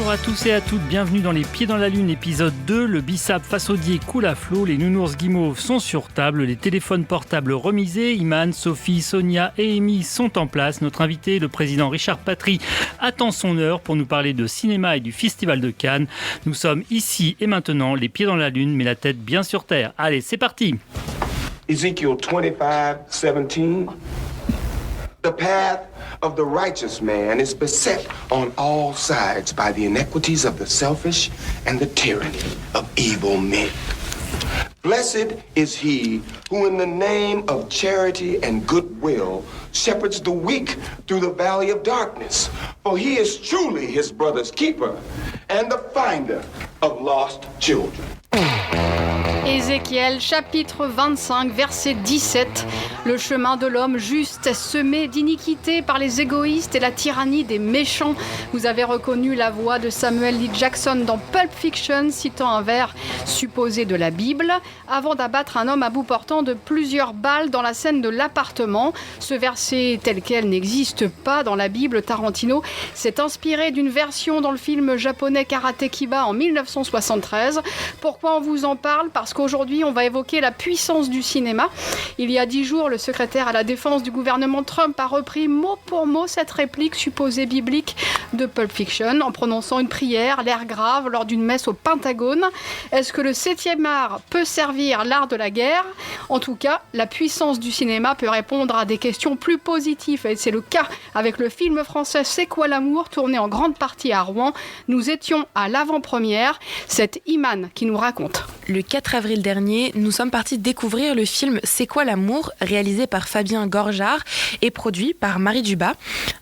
Bonjour à tous et à toutes, bienvenue dans Les Pieds dans la Lune, épisode 2. Le bissap façaudier coule à flot, les nounours guimauves sont sur table, les téléphones portables remisés, Iman, Sophie, Sonia et Amy sont en place. Notre invité, le président Richard Patry, attend son heure pour nous parler de cinéma et du Festival de Cannes. Nous sommes ici et maintenant, les pieds dans la Lune, mais la tête bien sur terre. Allez, c'est parti. Ezekiel 25:17. The path of the righteous man is beset on all sides by the iniquities of the selfish and the tyranny of evil men. Blessed is he who in the name of charity and goodwill shepherds the weak through the valley of darkness, for he is truly his brother's keeper and the finder of lost children. Ézéchiel, chapitre 25, verset 17. Le chemin de l'homme juste est semé d'iniquité par les égoïstes et la tyrannie des méchants. Vous avez reconnu la voix de Samuel L. Jackson dans Pulp Fiction, citant un vers supposé de la Bible, avant d'abattre un homme à bout portant de plusieurs balles dans la scène de l'appartement. Ce verset tel quel n'existe pas dans la Bible. Tarantino s'est inspiré d'une version dans le film japonais Karate Kiba en 1973. Pourquoi on vous en parle ? Parce qu'aujourd'hui, on va évoquer la puissance du cinéma. Il y a 10 jours, le secrétaire à la défense du gouvernement Trump a repris mot pour mot cette réplique supposée biblique de Pulp Fiction en prononçant une prière, l'air grave, lors d'une messe au Pentagone. Est-ce que le 7e art peut servir l'art de la guerre ? En tout cas, la puissance du cinéma peut répondre à des questions plus positives. Et c'est le cas avec le film français C'est quoi l'amour ? Tourné en grande partie à Rouen. Nous étions à l'avant-première. C'est Iman qui nous raconte. Le 4 avril dernier, nous sommes partis découvrir le film C'est quoi l'amour ? Réalisé par Fabien Gorjard et produit par Marie Dubas.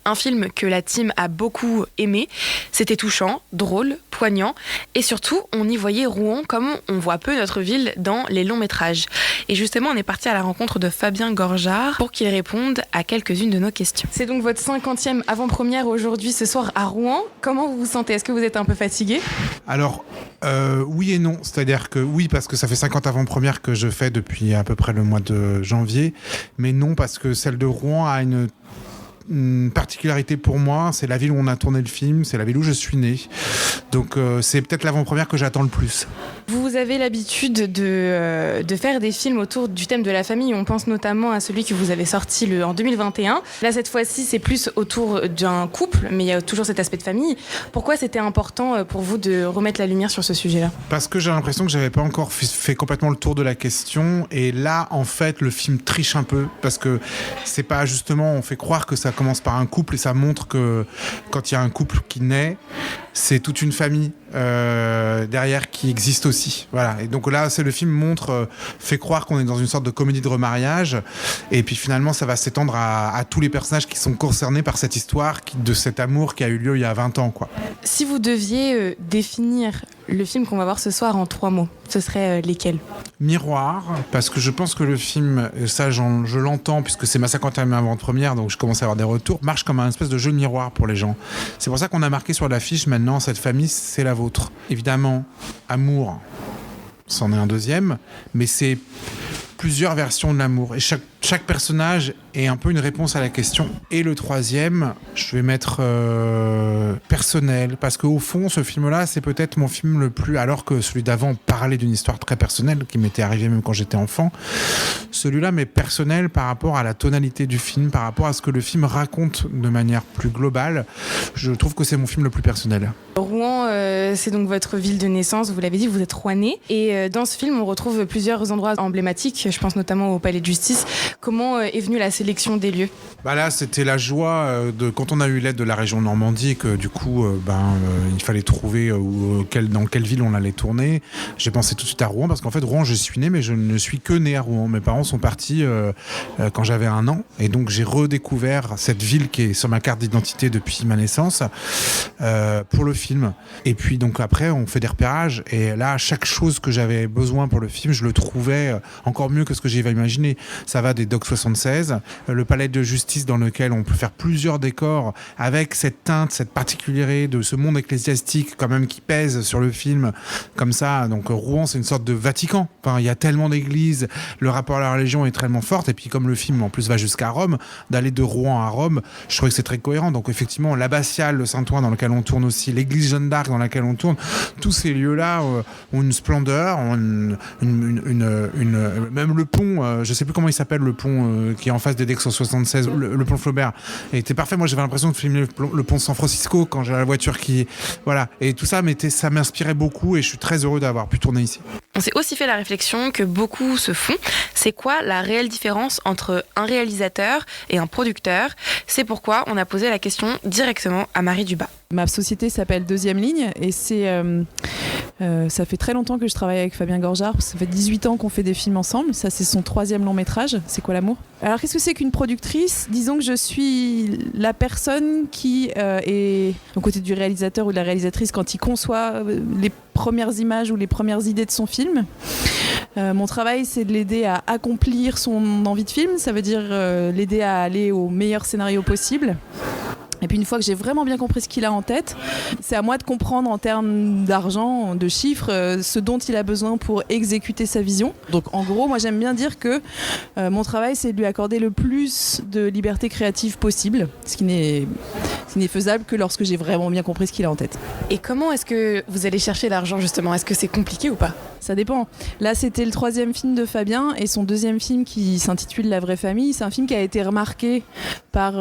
Un film que la team a beaucoup aimé. C'était touchant, drôle, poignant et surtout, on y voyait Rouen comme on voit peu notre ville dans les longs métrages. Et justement, on est parti à la rencontre de Fabien Gorjard pour qu'il réponde à quelques-unes de nos questions. C'est donc votre 50e avant-première aujourd'hui ce soir à Rouen. Comment vous vous sentez ? Est-ce que vous êtes un peu fatigué ? Alors, oui et non. C'est-à-dire que oui, parce que ça fait 50 avant-premières que je fais depuis à peu près le mois de janvier. Mais non, parce que celle de Rouen a une particularité pour moi, c'est la ville où on a tourné le film, c'est la ville où je suis né. Donc c'est peut-être l'avant-première que j'attends le plus. Vous avez l'habitude de faire des films autour du thème de la famille. On pense notamment à celui que vous avez sorti en 2021. Là, cette fois-ci, c'est plus autour d'un couple, mais il y a toujours cet aspect de famille. Pourquoi c'était important pour vous de remettre la lumière sur ce sujet-là ? Parce que j'ai l'impression que j'avais pas encore fait complètement le tour de la question. Et là, en fait, le film triche un peu. Parce que c'est pas justement, on fait croire que ça commence par un couple et ça montre que quand il y a un couple qui naît, c'est toute une famille derrière qui existe aussi. Voilà. Et donc là, le film fait croire qu'on est dans une sorte de comédie de remariage. Et puis finalement, ça va s'étendre à tous les personnages qui sont concernés par cette histoire, de cet amour qui a eu lieu il y a 20 ans, quoi. Si vous deviez définir le film qu'on va voir ce soir en 3 mots, ce serait lesquels ? Miroir, parce que je pense que le film, ça je l'entends puisque c'est ma 50e avant-première, donc je commence à avoir des retours, marche comme un espèce de jeu de miroir pour les gens. C'est pour ça qu'on a marqué sur l'affiche maintenant, cette famille, c'est la vôtre. Évidemment, amour, c'en est un deuxième, mais c'est plusieurs versions de l'amour. Et chaque personnage est un peu une réponse à la question. Et le troisième, je vais mettre personnel, parce qu'au fond, ce film-là, c'est peut-être mon film le plus... Alors que celui d'avant parlait d'une histoire très personnelle, qui m'était arrivée même quand j'étais enfant. Celui-là, mais personnel par rapport à la tonalité du film, par rapport à ce que le film raconte de manière plus globale. Je trouve que c'est mon film le plus personnel. Rouen, c'est donc votre ville de naissance, vous l'avez dit, vous êtes rouennais. Et dans ce film, on retrouve plusieurs endroits emblématiques, je pense notamment au Palais de Justice. Comment est venue la sélection des lieux ? Là, c'était la joie quand on a eu l'aide de la région Normandie, que du coup, il fallait trouver dans quelle ville on allait tourner. J'ai pensé tout de suite à Rouen, parce qu'en fait, Rouen, je suis né, mais je ne suis que né à Rouen. Mes parents sont partis quand j'avais 1 an, et donc j'ai redécouvert cette ville qui est sur ma carte d'identité depuis ma naissance pour le film. Et puis donc après, on fait des repérages, et là, chaque chose que j'avais besoin pour le film, je le trouvais encore mieux que ce que j'avais imaginé. Ça va des Doc 76, le palais de justice dans lequel on peut faire plusieurs décors avec cette teinte, cette particularité de ce monde ecclésiastique quand même qui pèse sur le film comme ça. Donc Rouen, c'est une sorte de Vatican. Enfin, il y a tellement d'églises, le rapport à la religion est tellement fort, et puis comme le film en plus va jusqu'à Rome, d'aller de Rouen à Rome, je trouvais que c'est très cohérent. Donc effectivement, l'abbatiale, le Saint-Ouen dans lequel on tourne aussi, l'église Jeanne d'Arc dans laquelle on tourne, tous ces lieux-là ont une splendeur, ont même le pont, je sais plus comment il s'appelle, le pont qui est en face des Dex 76, le pont Flaubert, était parfait. Moi, j'avais l'impression de filmer le pont de San Francisco quand j'avais la voiture qui, voilà, et tout ça, ça m'inspirait beaucoup, et je suis très heureux d'avoir pu tourner ici. On s'est aussi fait la réflexion que beaucoup se font. C'est quoi la réelle différence entre un réalisateur et un producteur ? C'est pourquoi on a posé la question directement à Marie Dubas. Ma société s'appelle Deuxième Ligne, et ça fait très longtemps que je travaille avec Fabien Gorjard. Ça fait 18 ans qu'on fait des films ensemble. Ça, c'est son 3e long métrage. C'est quoi l'amour ? Alors, qu'est-ce que c'est qu'une productrice ? Disons que je suis la personne qui est aux côtés du réalisateur ou de la réalisatrice quand il conçoit les premières images ou les premières idées de son film. Mon travail, c'est de l'aider à accomplir son envie de film. Ça veut dire l'aider à aller au meilleur scénario possible. Et puis une fois que j'ai vraiment bien compris ce qu'il a en tête, c'est à moi de comprendre en termes d'argent, de chiffres, ce dont il a besoin pour exécuter sa vision. Donc en gros, moi j'aime bien dire que mon travail, c'est de lui accorder le plus de liberté créative possible, ce qui n'est faisable que lorsque j'ai vraiment bien compris ce qu'il a en tête. Et comment est-ce que vous allez chercher l'argent justement ? Est-ce que c'est compliqué ou pas ? Ça dépend. Là, c'était le 3e film de Fabien, et son 2e film qui s'intitule La vraie famille. C'est un film qui a été remarqué par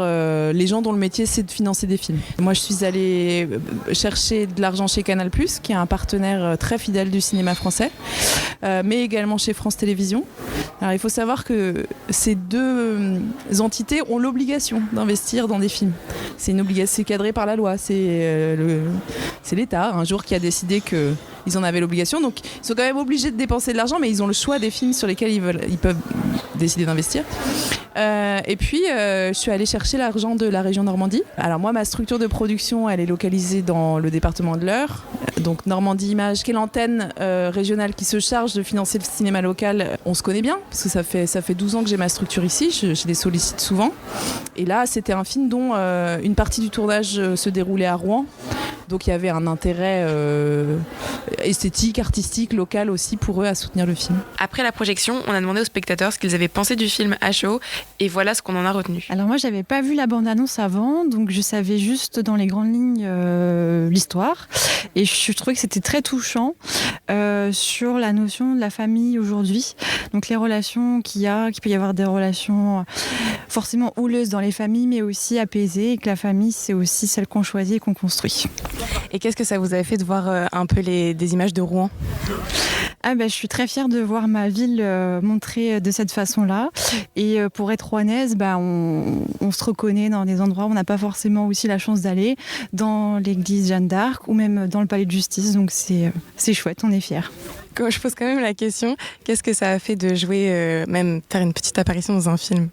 les gens dont le métier c'est de financer des films. Moi, je suis allée chercher de l'argent chez Canal+, qui est un partenaire très fidèle du cinéma français, mais également chez France Télévisions. Alors, il faut savoir que ces deux entités ont l'obligation d'investir dans des films. C'est une obligation, c'est cadré par la loi. C'est l'État, un jour, qui a décidé qu'ils en avaient l'obligation. Donc, ils sont quand même obligés de dépenser de l'argent, mais ils ont le choix des films sur lesquels ils peuvent décider d'investir. Et puis, je suis allée chercher l'argent de la région Normandie. Alors moi, ma structure de production, elle est localisée dans le département de l'Eure. Donc Normandie Images, qui est l'antenne régionale qui se charge de financer le cinéma local. On se connaît bien, parce que ça fait 12 ans que j'ai ma structure ici. Je les sollicite souvent. Et là, c'était un film dont une partie du tournage se déroulait à Rouen. Donc il y avait un intérêt esthétique, artistique, local aussi pour eux à soutenir le film. Après la projection, on a demandé aux spectateurs ce qu'ils avaient pensé du film à chaud, et voilà ce qu'on en a retenu. Alors moi, j'avais pas vu la bande-annonce avant, donc je savais juste dans les grandes lignes l'histoire, et je trouvais que c'était très touchant sur la notion de la famille aujourd'hui. Donc les relations qu'il peut y avoir des relations forcément houleuses dans les familles, mais aussi apaisées, et que la famille, c'est aussi celle qu'on choisit et qu'on construit. Et qu'est-ce que ça vous avait fait de voir un peu des images de Rouen ? Je suis très fière de voir ma ville montrée de cette façon-là. Et pour être rouennaise, on se reconnaît dans des endroits où on n'a pas forcément aussi la chance d'aller, dans l'église Jeanne d'Arc ou même dans le palais de justice. Donc c'est chouette, on est fiers. Je pose quand même la question, qu'est-ce que ça a fait de jouer, même faire une petite apparition dans un film ?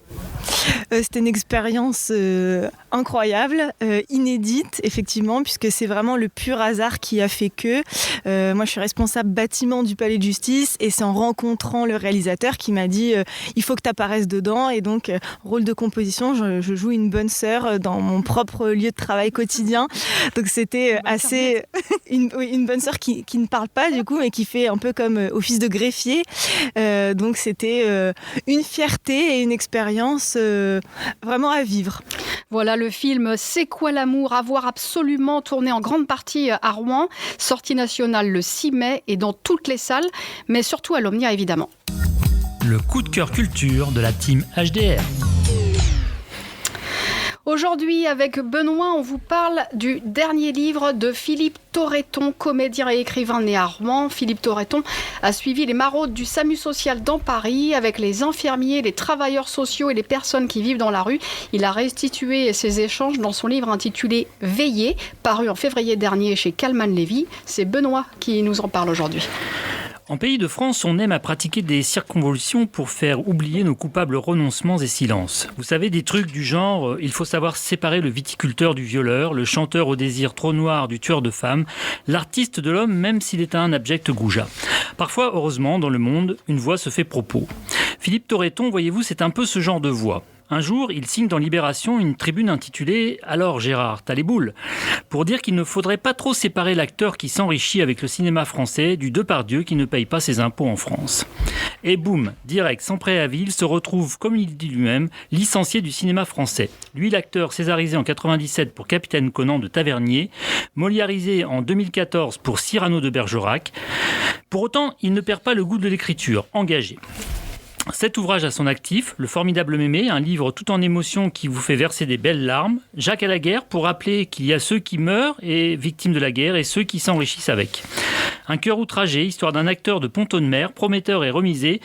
C'était une expérience incroyable, inédite, effectivement, puisque c'est vraiment le pur hasard qui a fait que. Moi, je suis responsable bâtiment du Palais de Justice, et c'est en rencontrant le réalisateur qui m'a dit il faut que tu apparaisses dedans. Et donc, rôle de composition, je joue une bonne sœur dans mon propre lieu de travail quotidien. Donc, c'était assez... une bonne sœur qui ne parle pas, du coup, mais qui fait un peu comme office de greffier. Donc, c'était une fierté et une expérience vraiment à vivre. Voilà le film C'est quoi l'amour ? À voir absolument, tourné en grande partie à Rouen, sortie nationale le 6 mai et dans toutes les salles, mais surtout à l'Omnia évidemment. Le coup de cœur culture de la team HDR. Aujourd'hui, avec Benoît, on vous parle du dernier livre de Philippe Torreton, comédien et écrivain né à Rouen. Philippe Torreton a suivi les maraudes du SAMU social dans Paris avec les infirmiers, les travailleurs sociaux et les personnes qui vivent dans la rue. Il a restitué ces échanges dans son livre intitulé « Veiller », paru en février dernier chez Calman Lévy. C'est Benoît qui nous en parle aujourd'hui. En pays de France, on aime à pratiquer des circonvolutions pour faire oublier nos coupables renoncements et silences. Vous savez, des trucs du genre, il faut savoir séparer le viticulteur du violeur, le chanteur au désir trop noir du tueur de femmes, l'artiste de l'homme même s'il est un abject goujat. Parfois, heureusement, dans le monde, une voix se fait propos. Philippe Torreton, voyez-vous, c'est un peu ce genre de voix. Un jour, il signe dans Libération une tribune intitulée « Alors Gérard, t'as les boules ?» pour dire qu'il ne faudrait pas trop séparer l'acteur qui s'enrichit avec le cinéma français du Depardieu qui ne paye pas ses impôts en France. Et boum, direct, sans préavis, il se retrouve, comme il dit lui-même, licencié du cinéma français. Lui, l'acteur césarisé en 97 pour Capitaine Conan de Tavernier, moliarisé en 2014 pour Cyrano de Bergerac. Pour autant, il ne perd pas le goût de l'écriture, engagé. 7 ouvrages à son actif, Le formidable Mémé, un livre tout en émotion qui vous fait verser des belles larmes, Jacques à la guerre pour rappeler qu'il y a ceux qui meurent et victimes de la guerre et ceux qui s'enrichissent avec. Un cœur outragé, histoire d'un acteur de Pont-de-Mer, prometteur et remisé,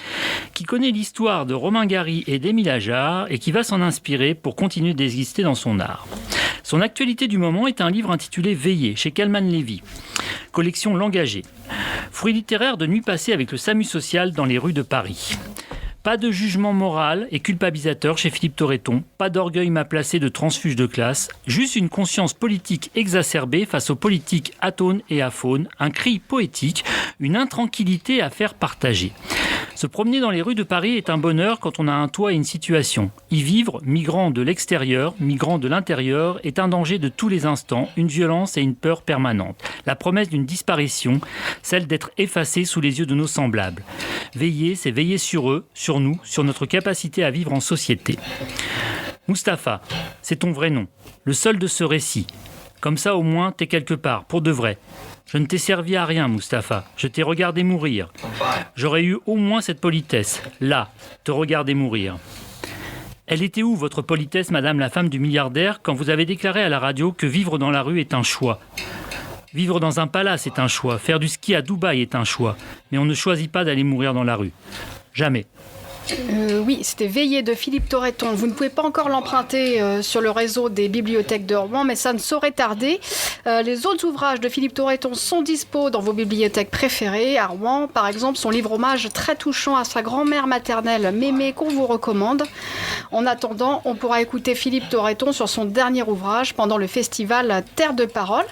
qui connaît l'histoire de Romain Gary et d'Émile Ajar et qui va s'en inspirer pour continuer d'exister dans son art. Son actualité du moment est un livre intitulé Veillée, chez Calman Lévy, collection L'Engagé. Fruit littéraire de nuit passée avec le SAMU social dans les rues de Paris. Pas de jugement moral et culpabilisateur chez Philippe Torreton, pas d'orgueil mal placé de transfuge de classe, juste une conscience politique exacerbée face aux politiques atones et aphones, un cri poétique, une intranquillité à faire partager. Se promener dans les rues de Paris est un bonheur quand on a un toit et une situation. Y vivre, migrant de l'extérieur, migrant de l'intérieur, est un danger de tous les instants, une violence et une peur permanente. La promesse d'une disparition, celle d'être effacé sous les yeux de nos semblables. Veiller, c'est veiller sur eux, sur nous, sur notre capacité à vivre en société. Mustapha, c'est ton vrai nom, le seul de ce récit. Comme ça, au moins, t'es quelque part, pour de vrai. Je ne t'ai servi à rien, Mustapha. Je t'ai regardé mourir. J'aurais eu au moins cette politesse, là, te regarder mourir. Elle était où, votre politesse, madame la femme du milliardaire, quand vous avez déclaré à la radio que vivre dans la rue est un choix ? Vivre dans un palace est un choix, faire du ski à Dubaï est un choix, mais on ne choisit pas d'aller mourir dans la rue. Jamais. Oui, c'était Veillée de Philippe Torreton. Vous ne pouvez pas encore l'emprunter sur le réseau des bibliothèques de Rouen, mais ça ne saurait tarder. Les autres ouvrages de Philippe Torreton sont dispo dans vos bibliothèques préférées. À Rouen, par exemple, son livre hommage très touchant à sa grand-mère maternelle, Mémé, qu'on vous recommande. En attendant, on pourra écouter Philippe Torreton sur son dernier ouvrage pendant le festival Terre de Parole.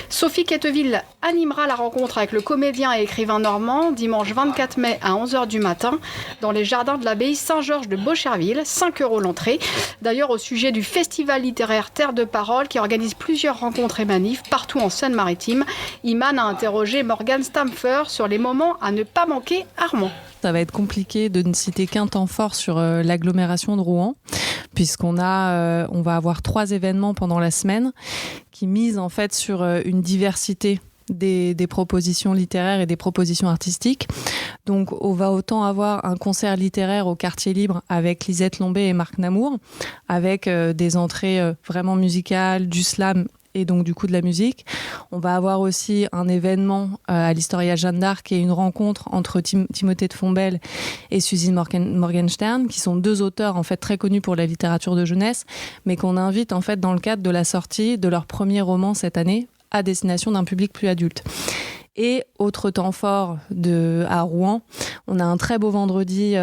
Sophie Quetteville animera la rencontre avec le comédien et écrivain normand dimanche 24 mai à 11h du matin dans les jardins de l'abbaye Saint-Georges de Beaucherville, 5 € l'entrée. D'ailleurs, au sujet du festival littéraire Terre de Parole qui organise plusieurs rencontres et manifs partout en Seine-Maritime, Iman a interrogé Morgane Stamfer sur les moments à ne pas manquer à Rouen. Ça va être compliqué de ne citer qu'un temps fort sur l'agglomération de Rouen, puisqu'on va avoir 3 événements pendant la semaine qui misent en fait sur une diversité des propositions littéraires et des propositions artistiques. Donc on va autant avoir un concert littéraire au Quartier Libre avec Lisette Lombé et Marc Namour, avec des entrées vraiment musicales, du slam et donc du coup de la musique. On va avoir aussi un événement à l'Historia Jeanne d'Arc et une rencontre entre Timothée de Fontbelle et Suzy Morgenstern, qui sont 2 auteurs en fait très connus pour la littérature de jeunesse, mais qu'on invite en fait dans le cadre de la sortie de leur premier roman cette année, à destination d'un public plus adulte. Et autre temps fort à Rouen, on a un très beau vendredi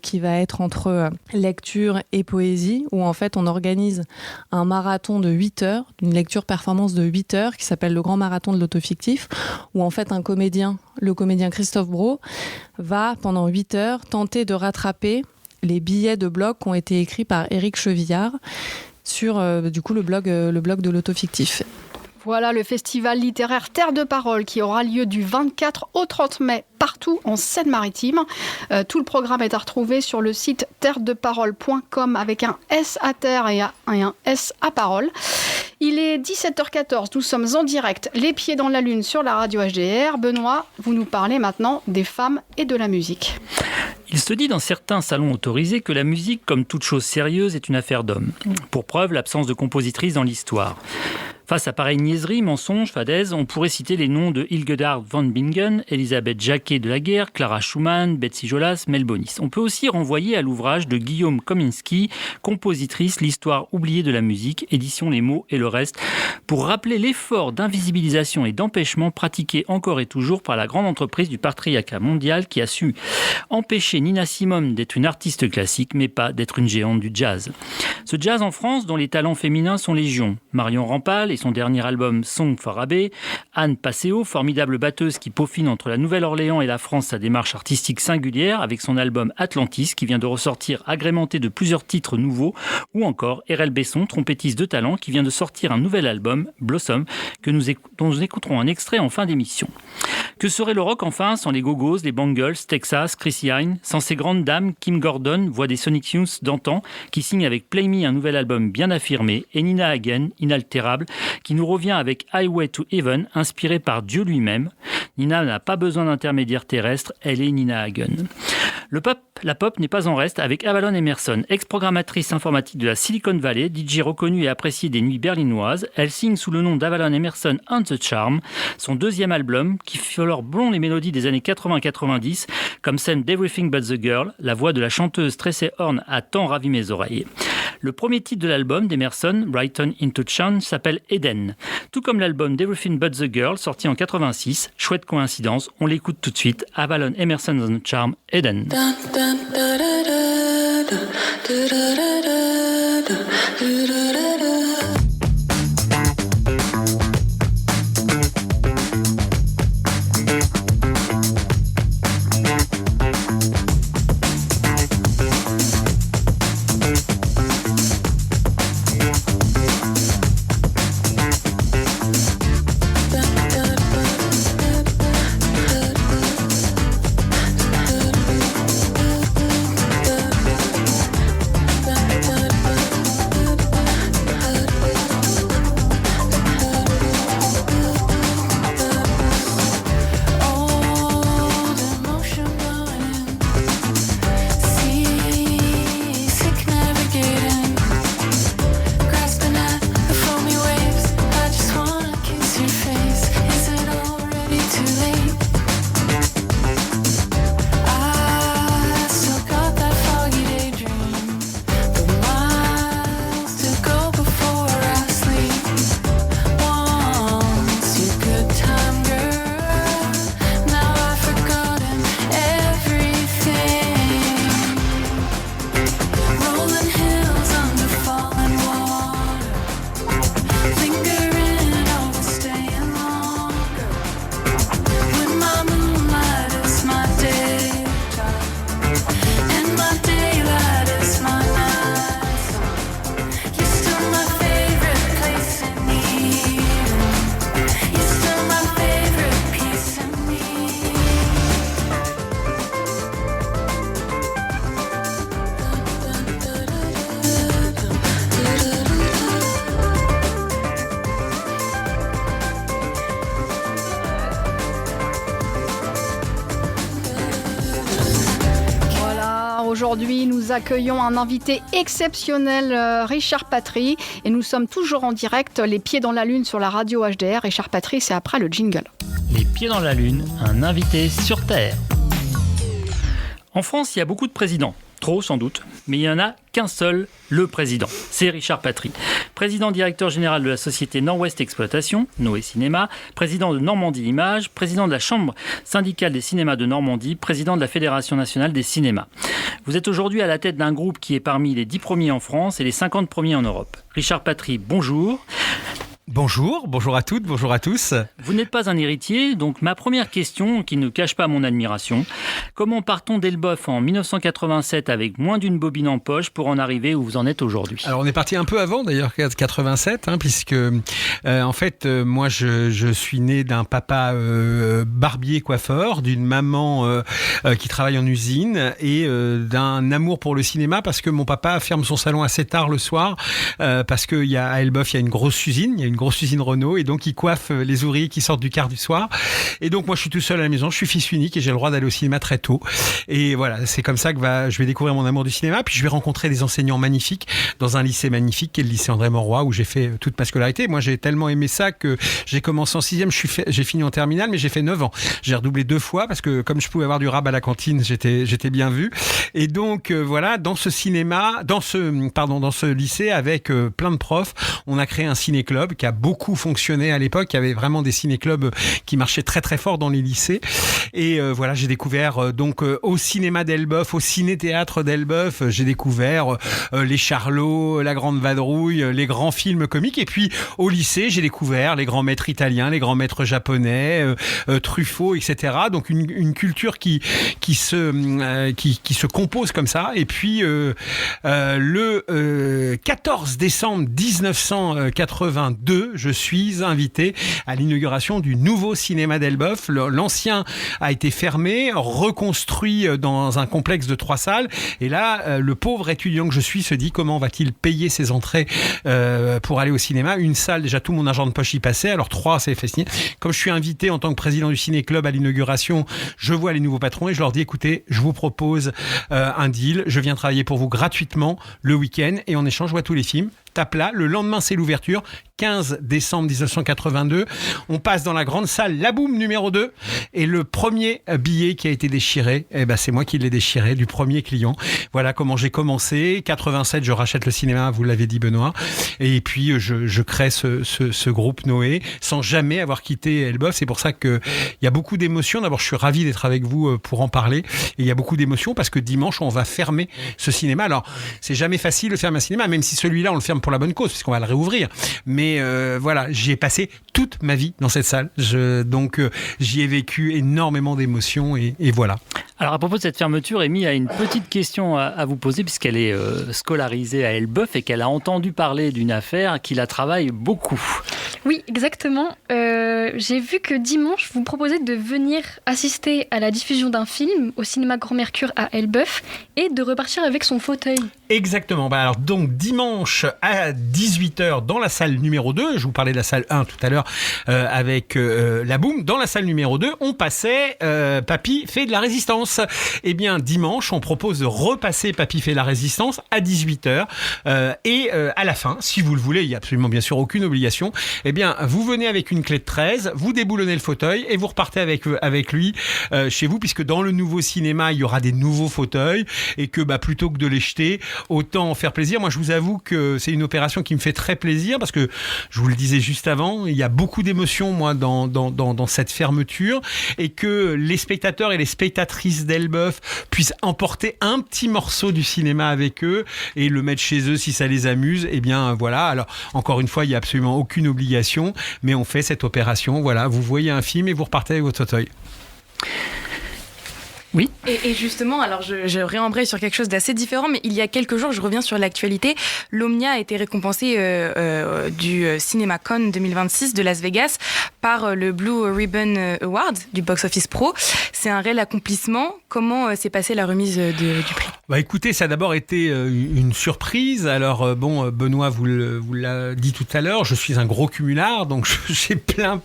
qui va être entre lecture et poésie, où en fait on organise un marathon de 8 heures, une lecture-performance de 8 heures qui s'appelle le Grand Marathon de l'Autofictif, où en fait le comédien Christophe Brault, va pendant 8 heures tenter de rattraper les billets de blog qui ont été écrits par Éric Chevillard sur du coup le blog de l'Autofictif. Voilà le festival littéraire Terre de Parole qui aura lieu du 24 au 30 mai partout en Seine-Maritime. Tout le programme est à retrouver sur le site terredeparole.com avec un S à terre et un S à parole. Il est 17h14, nous sommes en direct, les pieds dans la lune sur la radio HDR. Benoît, vous nous parlez maintenant des femmes et de la musique. Il se dit dans certains salons autorisés que la musique, comme toute chose sérieuse, est une affaire d'hommes. Pour preuve, l'absence de compositrice dans l'histoire. Face à pareille niaiserie, mensonge, fadaise, on pourrait citer les noms de Hildegard von Bingen, Elisabeth Jacquet de la Guerre, Clara Schumann, Betsy Jolas, Mel Bonis. On peut aussi renvoyer à l'ouvrage de Guillaume Kominski, compositrice, l'histoire oubliée de la musique, édition Les mots et le reste, pour rappeler l'effort d'invisibilisation et d'empêchement pratiqué encore et toujours par la grande entreprise du patriarcat mondial qui a su empêcher Nina Simone d'être une artiste classique, mais pas d'être une géante du jazz. Ce jazz en France, dont les talents féminins sont légion. Marion Rampal et son dernier album Song for Abbé, Anne Passeo, formidable batteuse qui peaufine entre la Nouvelle-Orléans et la France sa démarche artistique singulière avec son album Atlantis qui vient de ressortir agrémenté de plusieurs titres nouveaux, ou encore R.L. Besson, trompettiste de talent qui vient de sortir un nouvel album, Blossom, dont nous écouterons un extrait en fin d'émission. Que serait le rock enfin sans les Go-Go's, les Bangles, Texas, Chrissy Hine, sans ces grandes dames, Kim Gordon, voix des Sonic Youth d'antan, qui signe avec Play Me un nouvel album bien affirmé, et Nina Hagen, inaltérable, qui nous revient avec Highway to Heaven, inspiré par Dieu lui-même. Nina n'a pas besoin d'intermédiaire terrestre, elle est Nina Hagen. La pop n'est pas en reste avec Avalon Emerson, ex-programmatrice informatique de la Silicon Valley, DJ reconnue et appréciée des nuits berlinoises. Elle signe sous le nom d'Avalon Emerson and the Charm, son deuxième album qui fleur blond les mélodies des années 80-90, comme celle d'Everything But the Girl. La voix de la chanteuse Tracey Horn a tant ravi mes oreilles. Le premier titre de l'album d'Emerson, Brighton into Chance, s'appelle Eden. Tout comme l'album d'Everything But the Girl, sorti en 86. Chouette coïncidence, on l'écoute tout de suite. Avalon Emerson and the Charm, Eden. Aujourd'hui, nous accueillons un invité exceptionnel, Richard Patry, et nous sommes toujours en direct, les pieds dans la lune sur la radio HDR. Richard Patry, c'est après le jingle. Les pieds dans la lune, un invité sur Terre. En France, il y a beaucoup de présidents. Trop sans doute, mais il n'y en a qu'un seul, le président. C'est Richard Patry, président directeur général de la société Nord-Ouest Exploitation, Noé Cinéma, président de Normandie Images, président de la Chambre syndicale des cinémas de Normandie, président de la Fédération nationale des cinémas. Vous êtes aujourd'hui à la tête d'un groupe qui est parmi les 10 premiers en France et les 50 premiers en Europe. Richard Patry, bonjour. Bonjour à toutes, bonjour à tous. Vous n'êtes pas un héritier, donc ma première question, qui ne cache pas mon admiration, comment part-on d'Elbeuf en 1987 avec moins d'une bobine en poche pour en arriver où vous en êtes aujourd'hui ? Alors on est parti un peu avant d'ailleurs, 87, puisque en fait moi je suis né d'un papa barbier coiffeur, d'une maman qui travaille en usine et d'un amour pour le cinéma parce que mon papa ferme son salon assez tard le soir parce qu'à Elbeuf il y a une grosse usine, il y a une grosse usine Renault, et donc il coiffe les ouvriers qui sortent du quart du soir. Et donc moi je suis tout seul à la maison, je suis fils unique et j'ai le droit d'aller au cinéma très tôt. Et voilà, c'est comme ça que je vais découvrir mon amour du cinéma. Puis je vais rencontrer des enseignants magnifiques dans un lycée magnifique qui est le lycée André Mauroy, où j'ai fait toute ma scolarité. Moi j'ai tellement aimé ça que j'ai commencé en 6e, j'ai fini en terminale, mais j'ai fait 9 ans. J'ai redoublé 2 fois parce que comme je pouvais avoir du rab à la cantine, j'étais bien vu. Et donc voilà, dans ce lycée avec plein de profs, on a créé un ciné-club qui a beaucoup fonctionné à l'époque. Il y avait vraiment des ciné-clubs qui marchaient très très fort dans les lycées. Et voilà, j'ai découvert donc au cinéma d'Elbeuf, au ciné-théâtre d'Elbeuf, j'ai découvert les Charlots, la Grande Vadrouille, les grands films comiques. Et puis au lycée, j'ai découvert les grands maîtres italiens, les grands maîtres japonais, Truffaut, etc. Donc une culture qui se compose comme ça. Et puis le 14 décembre 1982, je suis invité à l'inauguration du nouveau cinéma d'Elbeuf. L'ancien a été fermé, reconstruit dans un complexe de 3 salles. Et là, le pauvre étudiant que je suis se dit comment va-t-il payer ses entrées pour aller au cinéma. Une salle, déjà tout mon argent de poche y passait. Alors 3, c'est fait signer. Comme je suis invité en tant que président du ciné-club à l'inauguration, je vois les nouveaux patrons et je leur dis écoutez, je vous propose un deal. Je viens travailler pour vous gratuitement le week-end et en échange, je vois tous les films. Tape là, le lendemain c'est l'ouverture, 15 décembre 1982, on passe dans la grande salle La Boum numéro 2 et le premier billet qui a été déchiré, c'est moi qui l'ai déchiré du premier client. Voilà comment j'ai commencé. 87, je rachète le cinéma, vous l'avez dit Benoît, et puis je crée ce groupe Noé sans jamais avoir quitté Elbeuf. C'est pour ça qu'il y a beaucoup d'émotions. D'abord, je suis ravi d'être avec vous pour en parler, et il y a beaucoup d'émotions parce que dimanche on va fermer ce cinéma. Alors c'est jamais facile de fermer un cinéma, même si celui-là on le ferme pour la bonne cause puisqu'on va le réouvrir, mais voilà, j'y ai passé toute ma vie dans cette salle, donc j'y ai vécu énormément d'émotions et voilà. Alors à propos de cette fermeture, Amy a une petite question à vous poser puisqu'elle est scolarisée à Elbeuf et qu'elle a entendu parler d'une affaire qui la travaille beaucoup. Oui, exactement. J'ai vu que dimanche, vous proposez de venir assister à la diffusion d'un film au cinéma Grand Mercure à Elbeuf et de repartir avec son fauteuil. Exactement. Alors donc dimanche à 18h dans la salle numéro 2, je vous parlais de la salle 1 tout à l'heure avec La Boum, dans la salle numéro 2, on passait Papy fait de la résistance. Eh bien dimanche, on propose de repasser Papy fait de la résistance à 18h et à la fin, si vous le voulez, il n'y a absolument bien sûr aucune obligation, eh bien vous venez avec une clé de 13, vous déboulonnez le fauteuil et vous repartez avec lui chez vous, puisque dans le nouveau cinéma, il y aura des nouveaux fauteuils et que plutôt que de les jeter, autant faire plaisir. Moi, je vous avoue que c'est une opération qui me fait très plaisir parce que, je vous le disais juste avant, il y a beaucoup d'émotions, moi, dans cette fermeture, et que les spectateurs et les spectatrices d'Elbeuf puissent emporter un petit morceau du cinéma avec eux et le mettre chez eux si ça les amuse. Eh bien, voilà. Alors, encore une fois, il n'y a absolument aucune obligation, mais on fait cette opération. Voilà, vous voyez un film et vous repartez avec votre fauteuil. Oui. Et justement, alors je réembraye sur quelque chose d'assez différent, mais il y a quelques jours, je reviens sur l'actualité, l'Omnia a été récompensé du CinemaCon 2026 de Las Vegas par le Blue Ribbon Award du Box Office Pro. C'est un réel accomplissement. Comment s'est passée la remise du prix ? Écoutez, ça a d'abord été une surprise. Alors Benoît vous l'a dit tout à l'heure, je suis un gros cumulard, donc j'ai plein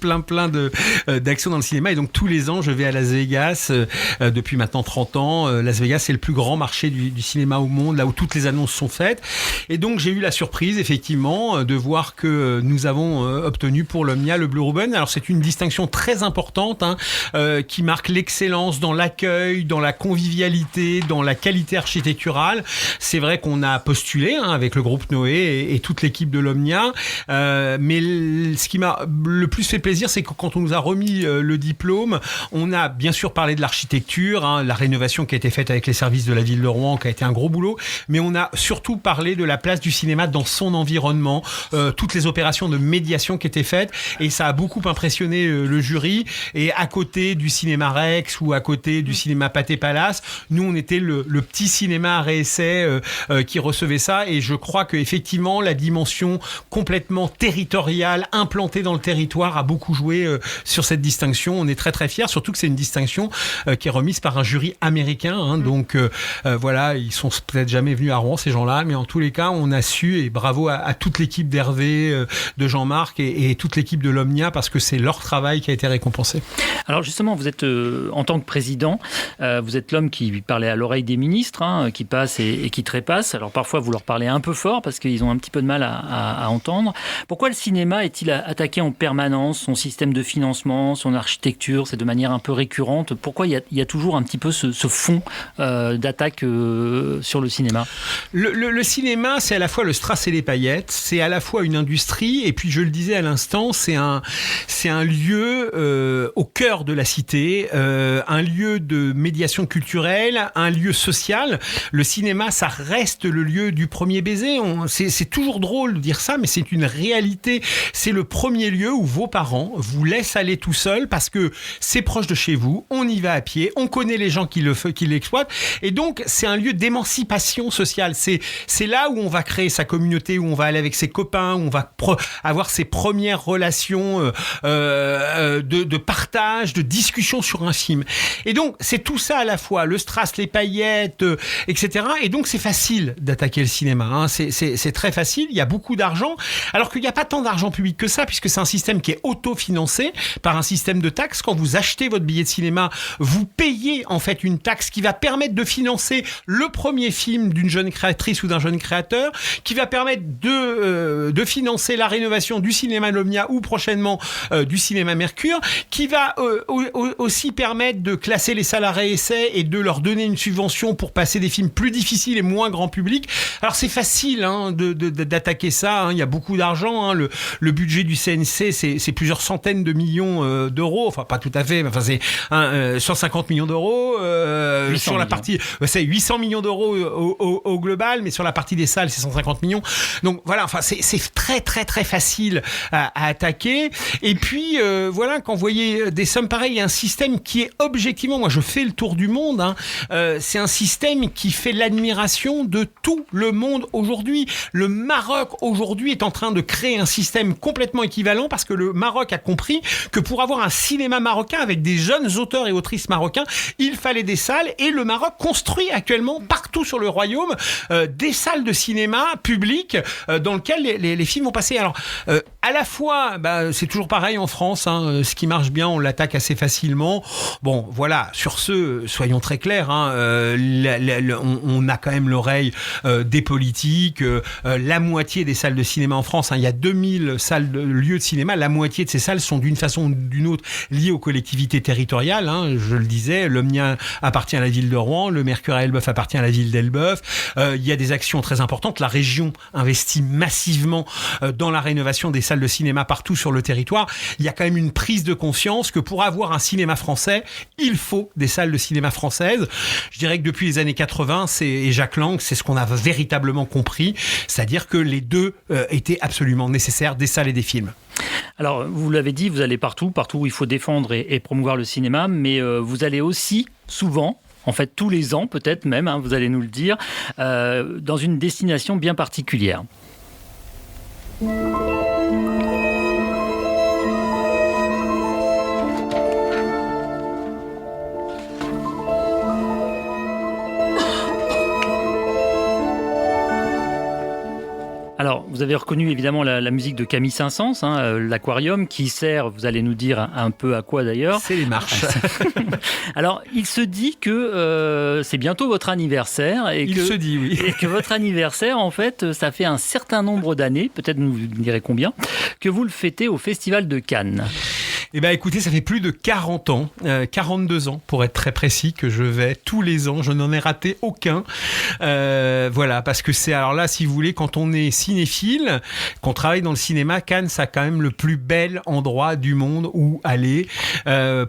d'actions dans le cinéma, et donc tous les ans je vais à Las Vegas depuis maintenant 30 ans. Las Vegas, c'est le plus grand marché du cinéma au monde, là où toutes les annonces sont faites. Et donc, j'ai eu la surprise, effectivement, de voir que nous avons obtenu pour l'Omnia le Blue Ribbon. Alors, c'est une distinction très importante qui marque l'excellence dans l'accueil, dans la convivialité, dans la qualité architecturale. C'est vrai qu'on a postulé avec le groupe Noé et toute l'équipe de l'Omnia. Mais ce qui m'a le plus fait plaisir, c'est que quand on nous a remis le diplôme, on a bien sûr parlé de l'architecture, la rénovation qui a été faite avec les services de la ville de Rouen, qui a été un gros boulot, mais on a surtout parlé de la place du cinéma dans son environnement, toutes les opérations de médiation qui étaient faites, et ça a beaucoup impressionné le jury. Et à côté du cinéma Rex ou à côté du cinéma Pathé Palace, nous on était le petit cinéma à réessai qui recevait ça, et je crois que effectivement la dimension complètement territoriale implantée dans le territoire a beaucoup joué sur cette distinction. On est très très fiers, surtout que c'est une distinction qui est remise par un jury américain, hein, donc voilà, ils sont peut-être jamais venus à Rouen ces gens-là, mais en tous les cas on a su, et bravo à toute l'équipe d'Hervé, de Jean-Marc et toute l'équipe de l'Omnia, parce que c'est leur travail qui a été récompensé. Alors justement, vous êtes en tant que président, vous êtes l'homme qui parlait à l'oreille des ministres, hein, qui passent et qui trépassent. Alors parfois vous leur parlez un peu fort parce qu'ils ont un petit peu de mal à entendre. Pourquoi le cinéma est-il attaqué en permanence, son système de financement, son architecture, c'est de manière un peu récurrente? Pourquoi il y a toujours un petit peu ce fond d'attaque sur le cinéma? Le cinéma, c'est à la fois le strass et les paillettes, c'est à la fois une industrie, et puis je le disais à l'instant, c'est un lieu au cœur de la cité, un lieu de médiation culturelle, un lieu social. Le cinéma, ça reste le lieu du premier baiser. C'est toujours drôle de dire ça, mais c'est une réalité. C'est le premier lieu où vos parents vous laissent aller tout seul parce que c'est proche de chez vous, on y va à pied, on connaît les gens qui l'exploitent, et donc c'est un lieu d'émancipation sociale. C'est là où on va créer sa communauté, où on va aller avec ses copains, où on va avoir ses premières relations de partage, de discussion sur un film. Et donc c'est tout ça à la fois, le strass, les paillettes, etc. Et donc c'est facile d'attaquer le cinéma, hein. C'est très facile, il y a beaucoup d'argent, alors qu'il n'y a pas tant d'argent public que ça, puisque c'est un système qui est autofinancé par un système de taxes. Quand vous achetez votre billet de cinéma, vous payez en fait une taxe qui va permettre de financer le premier film d'une jeune créatrice ou d'un jeune créateur, qui va permettre de financer la rénovation du cinéma L'Omnia ou prochainement du cinéma Mercure, qui va aussi permettre de classer les salles à réessai et de leur donner une subvention pour passer des films plus difficiles et moins grand public. Alors c'est facile, hein, d'attaquer ça, hein. Il y a beaucoup d'argent, hein. Le budget du CNC, c'est plusieurs centaines de millions d'euros, enfin pas tout à fait, mais enfin c'est 150 millions d'euros sur la partie, c'est 800 millions d'euros au global, mais sur la partie des salles c'est 150 millions. Donc voilà, enfin c'est très très très facile à attaquer. Et puis voilà, quand vous voyez des sommes pareilles, il y a un système qui est objectivement, moi je fais le tour du monde, hein, c'est un système qui fait l'admiration de tout le monde aujourd'hui. Le Maroc aujourd'hui est en train de créer un système complètement équivalent, parce que le Maroc a compris que pour avoir un cinéma marocain avec des jeunes auteurs et autrices marocains, il fallait des salles, et le Maroc construit actuellement partout sur le royaume des salles de cinéma publiques dans lesquelles les films vont passer. Alors à la fois, c'est toujours pareil en France, hein, ce qui marche bien, on l'attaque assez facilement. Bon, voilà, sur ce, soyons très clairs, hein, on a quand même l'oreille des politiques. La moitié des salles de cinéma en France, hein, il y a 2000 lieux de cinéma, la moitié de ces salles sont d'une façon ou d'une autre liées aux collectivités territoriales, hein, je le disais, l'Omnia appartient à la ville de Rouen, le Mercure à Elbeuf appartient à la ville d'Elbeuf. Il y a des actions très importantes, la région investit massivement dans la rénovation des salles de cinéma partout sur le territoire. Il y a quand même une prise de conscience que pour avoir un cinéma français, il faut des salles de cinéma françaises. Je dirais que depuis les années 80, et Jacques Lang, c'est ce qu'on a véritablement compris, c'est-à-dire que les deux étaient absolument nécessaires, des salles et des films. Alors, vous l'avez dit, vous allez partout où il faut défendre et promouvoir le cinéma, mais vous allez aussi souvent, en fait tous les ans peut-être même, hein, vous allez nous le dire, dans une destination bien particulière. Alors, vous avez reconnu évidemment la musique de Camille Saint-Saëns, hein, l'Aquarium, qui sert, vous allez nous dire un peu à quoi d'ailleurs. C'est les marches. Alors, il se dit que c'est bientôt votre anniversaire. Et que votre anniversaire, en fait, ça fait un certain nombre d'années, peut-être vous nous direz combien, que vous le fêtez au Festival de Cannes. Eh bien, écoutez, ça fait plus de 40 ans, 42 ans pour être très précis, que je vais tous les ans. Je n'en ai raté aucun. Voilà, parce que c'est, alors là, si vous voulez, quand on est cinéphile, qu'on travaille dans le cinéma, Cannes, c'est quand même le plus bel endroit du monde où aller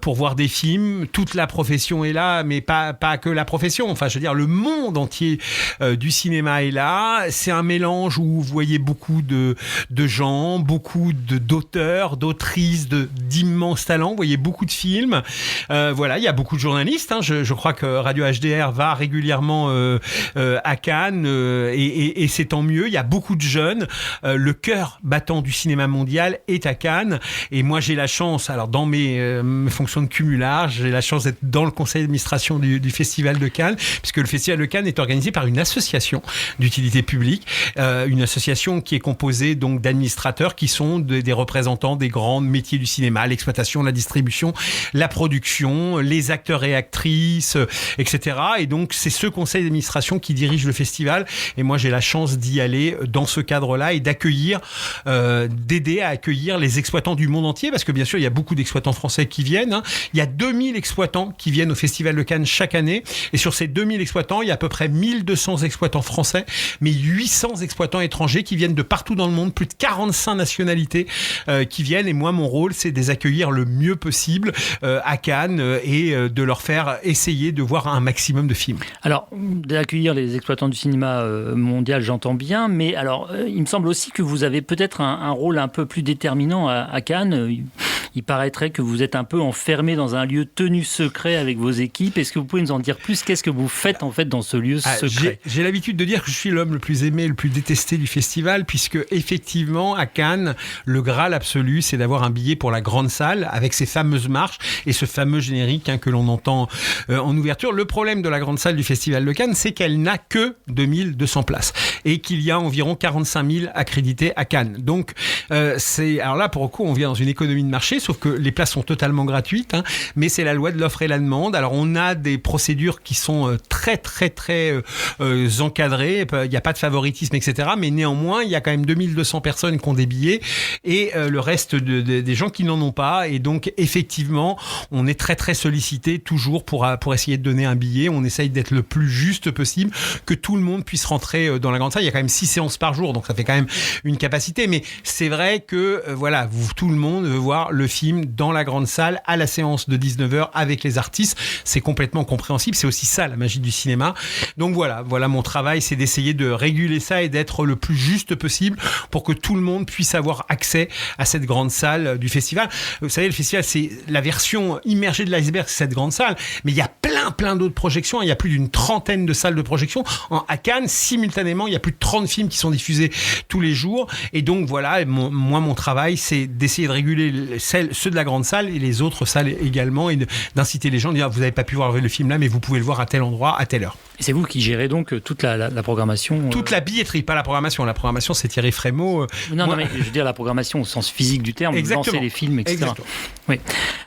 pour voir des films. Toute la profession est là, mais pas que la profession. Enfin, je veux dire, le monde entier du cinéma est là. C'est un mélange où vous voyez beaucoup de gens, beaucoup d'auteurs, d'autrices, d'images immense talent. Vous voyez beaucoup de films. Voilà, il y a beaucoup de journalistes. Hein. Je crois que Radio HDR va régulièrement à Cannes et c'est tant mieux. Il y a beaucoup de jeunes. Le cœur battant du cinéma mondial est à Cannes. Et moi, j'ai la chance, alors dans mes fonctions de cumulard, j'ai la chance d'être dans le conseil d'administration du Festival de Cannes, puisque le Festival de Cannes est organisé par une association d'utilité publique, une association qui est composée donc d'administrateurs qui sont des représentants des grands métiers du cinéma, l'exploitation, la distribution, la production, les acteurs et actrices, etc. Et donc, c'est ce conseil d'administration qui dirige le festival. Et moi, j'ai la chance d'y aller dans ce cadre-là et d'accueillir, d'aider à accueillir les exploitants du monde entier, parce que bien sûr, il y a beaucoup d'exploitants français qui viennent. Hein. Il y a 2000 exploitants qui viennent au Festival de Cannes chaque année. Et sur ces 2000 exploitants, il y a à peu près 1200 exploitants français, mais 800 exploitants étrangers qui viennent de partout dans le monde, plus de 45 nationalités qui viennent. Et moi, mon rôle, c'est de les accueillir le mieux possible à Cannes et de leur faire essayer de voir un maximum de films. Alors, d'accueillir les exploitants du cinéma mondial, j'entends bien, mais alors, il me semble aussi que vous avez peut-être un rôle un peu plus déterminant à Cannes. Il paraîtrait que vous êtes un peu enfermé dans un lieu tenu secret avec vos équipes. Est-ce que vous pouvez nous en dire plus ? Qu'est-ce que vous faites en fait dans ce lieu secret ? J'ai l'habitude de dire que je suis l'homme le plus aimé, le plus détesté du festival, puisque effectivement à Cannes, le Graal absolu, c'est d'avoir un billet pour la grande salle avec ces fameuses marches et ce fameux générique que l'on entend en ouverture. Le problème de la grande salle du Festival de Cannes, c'est qu'elle n'a que 2200 places et qu'il y a environ 45 000 accrédités à Cannes. Donc, alors là, pour le coup, on vient dans une économie de marché, sauf que les places sont totalement gratuites, hein, mais c'est la loi de l'offre et la demande. Alors, on a des procédures qui sont très encadrées. Il n'y a pas de favoritisme, etc. Mais néanmoins, il y a quand même 2200 personnes qui ont des billets et le reste des gens qui n'en ont pas. Et donc, effectivement, on est très sollicité toujours pour essayer de donner un billet. On essaye d'être le plus juste possible, que tout le monde puisse rentrer dans la grande salle. Il y a quand même 6 séances par jour, donc ça fait quand même une capacité. Mais c'est vrai que voilà, tout le monde veut voir le film dans la grande salle à la séance de 19h avec les artistes. C'est complètement compréhensible. C'est aussi ça la magie du cinéma. Donc voilà mon travail, c'est d'essayer de réguler ça et d'être le plus juste possible pour que tout le monde puisse avoir accès à cette grande salle du festival. Vous savez, le festival, c'est la version immergée de l'iceberg, c'est cette grande salle, mais il y a plein d'autres projections. Il y a plus d'une trentaine de salles de projection. À Cannes, simultanément, il y a plus de 30 films qui sont diffusés tous les jours. Et donc voilà, mon travail, c'est d'essayer de réguler ceux de la grande salle et les autres salles également, et d'inciter les gens à dire, vous n'avez pas pu voir le film là, mais vous pouvez le voir à tel endroit, à telle heure. Et c'est vous qui gérez donc toute la programmation Toute la billetterie, pas la programmation. La programmation, c'est Thierry Frémaux. Non, mais je veux dire la programmation au sens physique du terme, vous lancez les films, etc. Exactement. Oui.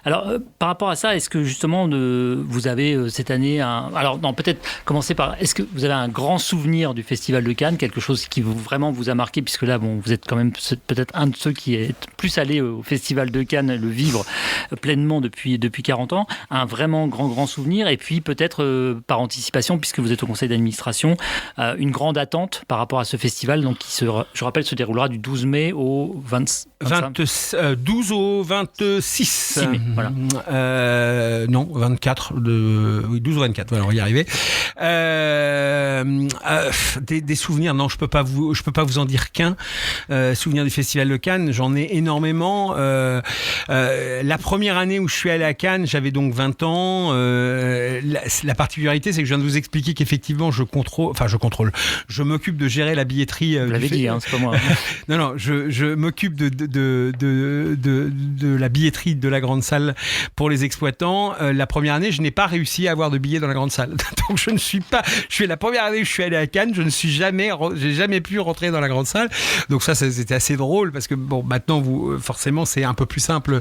Alors, par rapport à ça, est-ce que justement, vous avez cette année alors, non, peut-être commencer par, est-ce que vous avez un grand souvenir du Festival de Cannes, quelque chose qui vraiment vous a marqué, puisque là, vous êtes quand même peut-être un de ceux qui est plus allé au Festival de Cannes, le vivre pleinement depuis 40 ans, un vraiment grand souvenir, et puis peut-être par anticipation, puisque vous êtes au conseil d'administration, une grande attente par rapport à ce festival, donc qui je rappelle, se déroulera du 12 mai au 12 au 26 6 mai, voilà. Non, 24 12 au 24, voilà, on va y arriver. Des souvenirs, non, je peux pas vous en dire qu'un. Souvenir du Festival de Cannes, j'en ai énormément. La première année où je suis allé à Cannes, j'avais donc 20 ans. La particularité, c'est que je viens de vous expliquer qu'effectivement, je m'occupe de gérer la billetterie. Vous l'avez dit, c'est pas moi. Non, je m'occupe de la billetterie de la grande salle pour les exploitants. La première année, je n'ai pas réussi à avoir de billets dans la grande salle. Donc je suis la première année où je suis allé à Cannes, j'ai jamais pu rentrer dans la grande salle. Donc ça, c'était assez drôle parce que bon, maintenant, forcément, c'est un peu plus simple.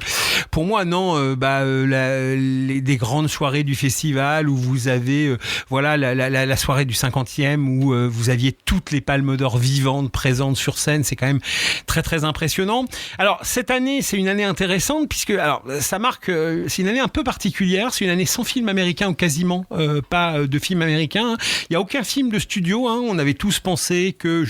Pour moi, non, des grandes soirées du festival où vous avez, la soirée du 50e où vous aviez toutes les palmes d'or vivantes présentes sur scène, c'est quand même très impressionnant. Alors cette année, c'est une année intéressante puisque, alors ça marque, c'est une année un peu particulière, c'est une année sans film américain ou quasiment pas de film américain. Il n'y a aucun film de studio. On avait tous pensé que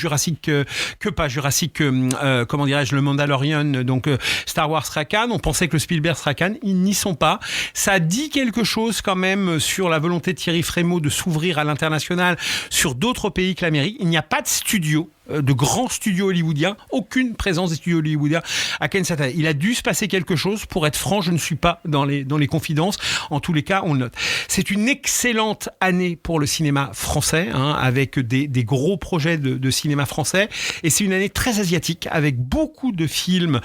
le Mandalorian, donc Star Wars sera Cannes. On pensait que le Spielberg sera Cannes. Ils n'y sont pas. Ça dit quelque chose quand même sur la volonté de Thierry Frémaux de s'ouvrir à l'international sur d'autres pays que l'Amérique. Il n'y a pas de studio de grands studios hollywoodiens, aucune présence des studios hollywoodiens à Cannes cette année. Il a dû se passer quelque chose. Pour être franc, je ne suis pas dans les confidences. En tous les cas, on le note. C'est une excellente année pour le cinéma français, avec des gros projets de cinéma français. Et c'est une année très asiatique, avec beaucoup de films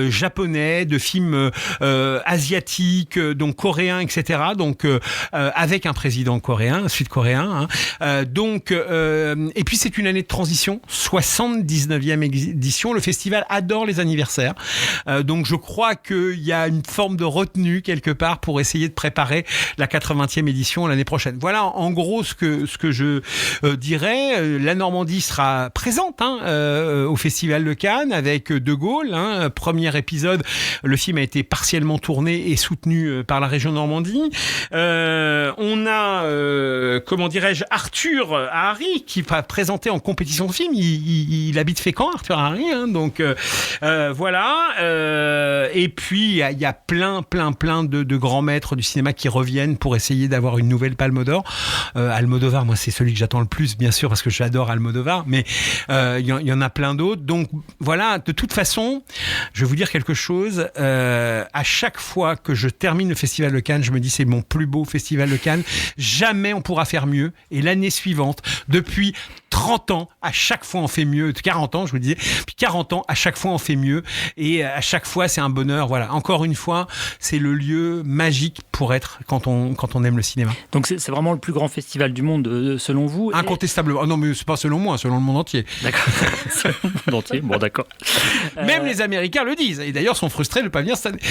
japonais, de films asiatiques, donc coréens, etc. Donc avec un président coréen, sud-coréen. Et puis c'est une année de transition, 79e édition. Le festival adore les anniversaires. Donc je crois qu'il y a une forme de retenue quelque part pour essayer de préparer la 80e édition l'année prochaine. Voilà en gros ce que je dirais. La Normandie sera présente au Festival de Cannes avec De Gaulle. Premier épisode, le film a été partiellement tourné et soutenu par la région Normandie. On a, Arthur Harry qui va présenter en compétition de film. Il habite Fécamp, Arthur Harry. Donc voilà. Et puis il y a plein de grands maîtres du cinéma qui reviennent pour essayer d'avoir une nouvelle Palme d'Or. Almodovar, moi c'est celui que j'attends le plus, bien sûr, parce que j'adore Almodovar, mais il y en a plein d'autres. Donc voilà, de toute façon, je vais vous dire quelque chose. À chaque fois que je termine le Festival de Cannes, je me dis c'est mon plus beau Festival de Cannes. Jamais on pourra faire mieux. Et l'année suivante, depuis 30 ans, à chaque fois on fait mieux. 40 ans, je vous disais. Puis 40 ans, à chaque fois on fait mieux. Et à chaque fois, c'est un bonheur. Voilà. Encore une fois, c'est le lieu magique pour être quand on aime le cinéma. Donc c'est vraiment le plus grand festival du monde, selon vous? Incontestablement. Non, mais c'est pas selon moi, selon le monde entier. D'accord. Selon le monde entier. Bon, d'accord. Même les Américains le disent. Et d'ailleurs, sont frustrés de ne pas venir cette année.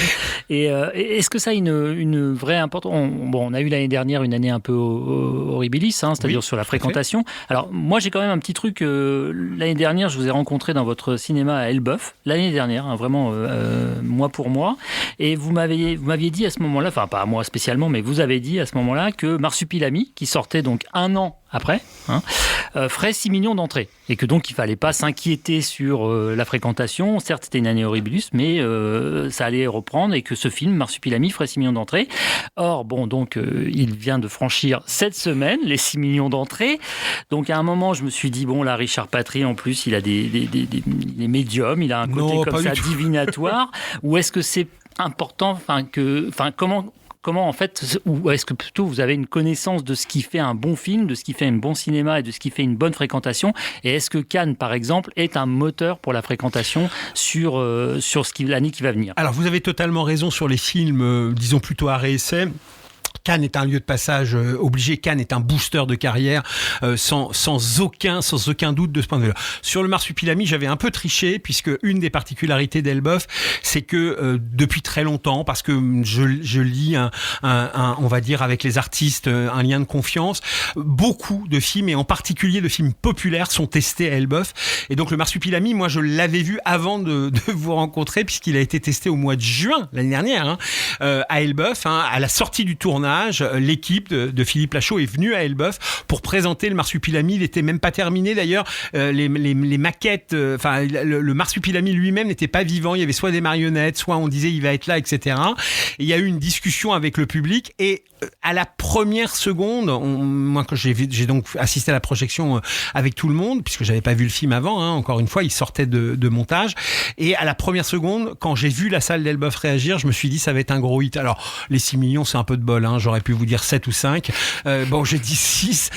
Et est-ce que ça a une vraie importance? On a eu l'année dernière une année un peu horribilis, c'est-à-dire sur la fréquentation. Alors, moi, j'ai quand même un petit truc. L'année dernière, je vous ai rencontré dans votre cinéma à Elbeuf. L'année dernière, vraiment, mois pour mois. Et vous m'aviez dit à ce moment-là, enfin, pas à moi spécialement, mais vous avez dit à ce moment-là que Marsupilami, qui sortait donc un an après, ferait 6 millions d'entrées. Et que donc, il ne fallait pas s'inquiéter sur la fréquentation. Certes, c'était une année horribilis, mais ça allait reprendre et que ce film, Marsupilami, ferait 6 millions d'entrées. Or, il vient de franchir cette semaine les 6 millions d'entrées. Donc, à un moment, je me suis dit, bon, là, Richard Patry, en plus, il a des médiums, il a un côté comme ça divinatoire. Ou est-ce que c'est important, comment en fait, ou est-ce que plutôt vous avez une connaissance de ce qui fait un bon film, de ce qui fait un bon cinéma et de ce qui fait une bonne fréquentation? Et est-ce que Cannes, par exemple, est un moteur pour la fréquentation sur l'année qui va venir? Alors, vous avez totalement raison sur les films, disons plutôt arrêt-essai. Cannes est un lieu de passage obligé. Cannes est un booster de carrière sans aucun doute de ce point de vue-là. Sur le Marsupilami, j'avais un peu triché puisque une des particularités d'Elbeuf, c'est que depuis très longtemps, parce que je lis on va dire avec les artistes un lien de confiance, beaucoup de films et en particulier de films populaires sont testés à Elbeuf. Et donc le Marsupilami, moi je l'avais vu avant de vous rencontrer puisqu'il a été testé au mois de juin l'année dernière à Elbeuf, à la sortie du tournage. L'équipe de Philippe Lachaud est venue à Elbeuf pour présenter le Marsupilami. Il n'était même pas terminé d'ailleurs. Les maquettes, le Marsupilami lui-même n'était pas vivant. Il y avait soit des marionnettes, soit on disait il va être là, etc. Et il y a eu une discussion avec le public et à la première seconde, moi quand j'ai donc assisté à la projection avec tout le monde, puisque j'avais pas vu le film avant, encore une fois, il sortait de montage. Et à la première seconde, quand j'ai vu la salle d'Elbeuf réagir, je me suis dit ça va être un gros hit. Alors les 6 millions, c'est un peu de bol. J'aurais pu vous dire 7 ou 5. J'ai dit 6.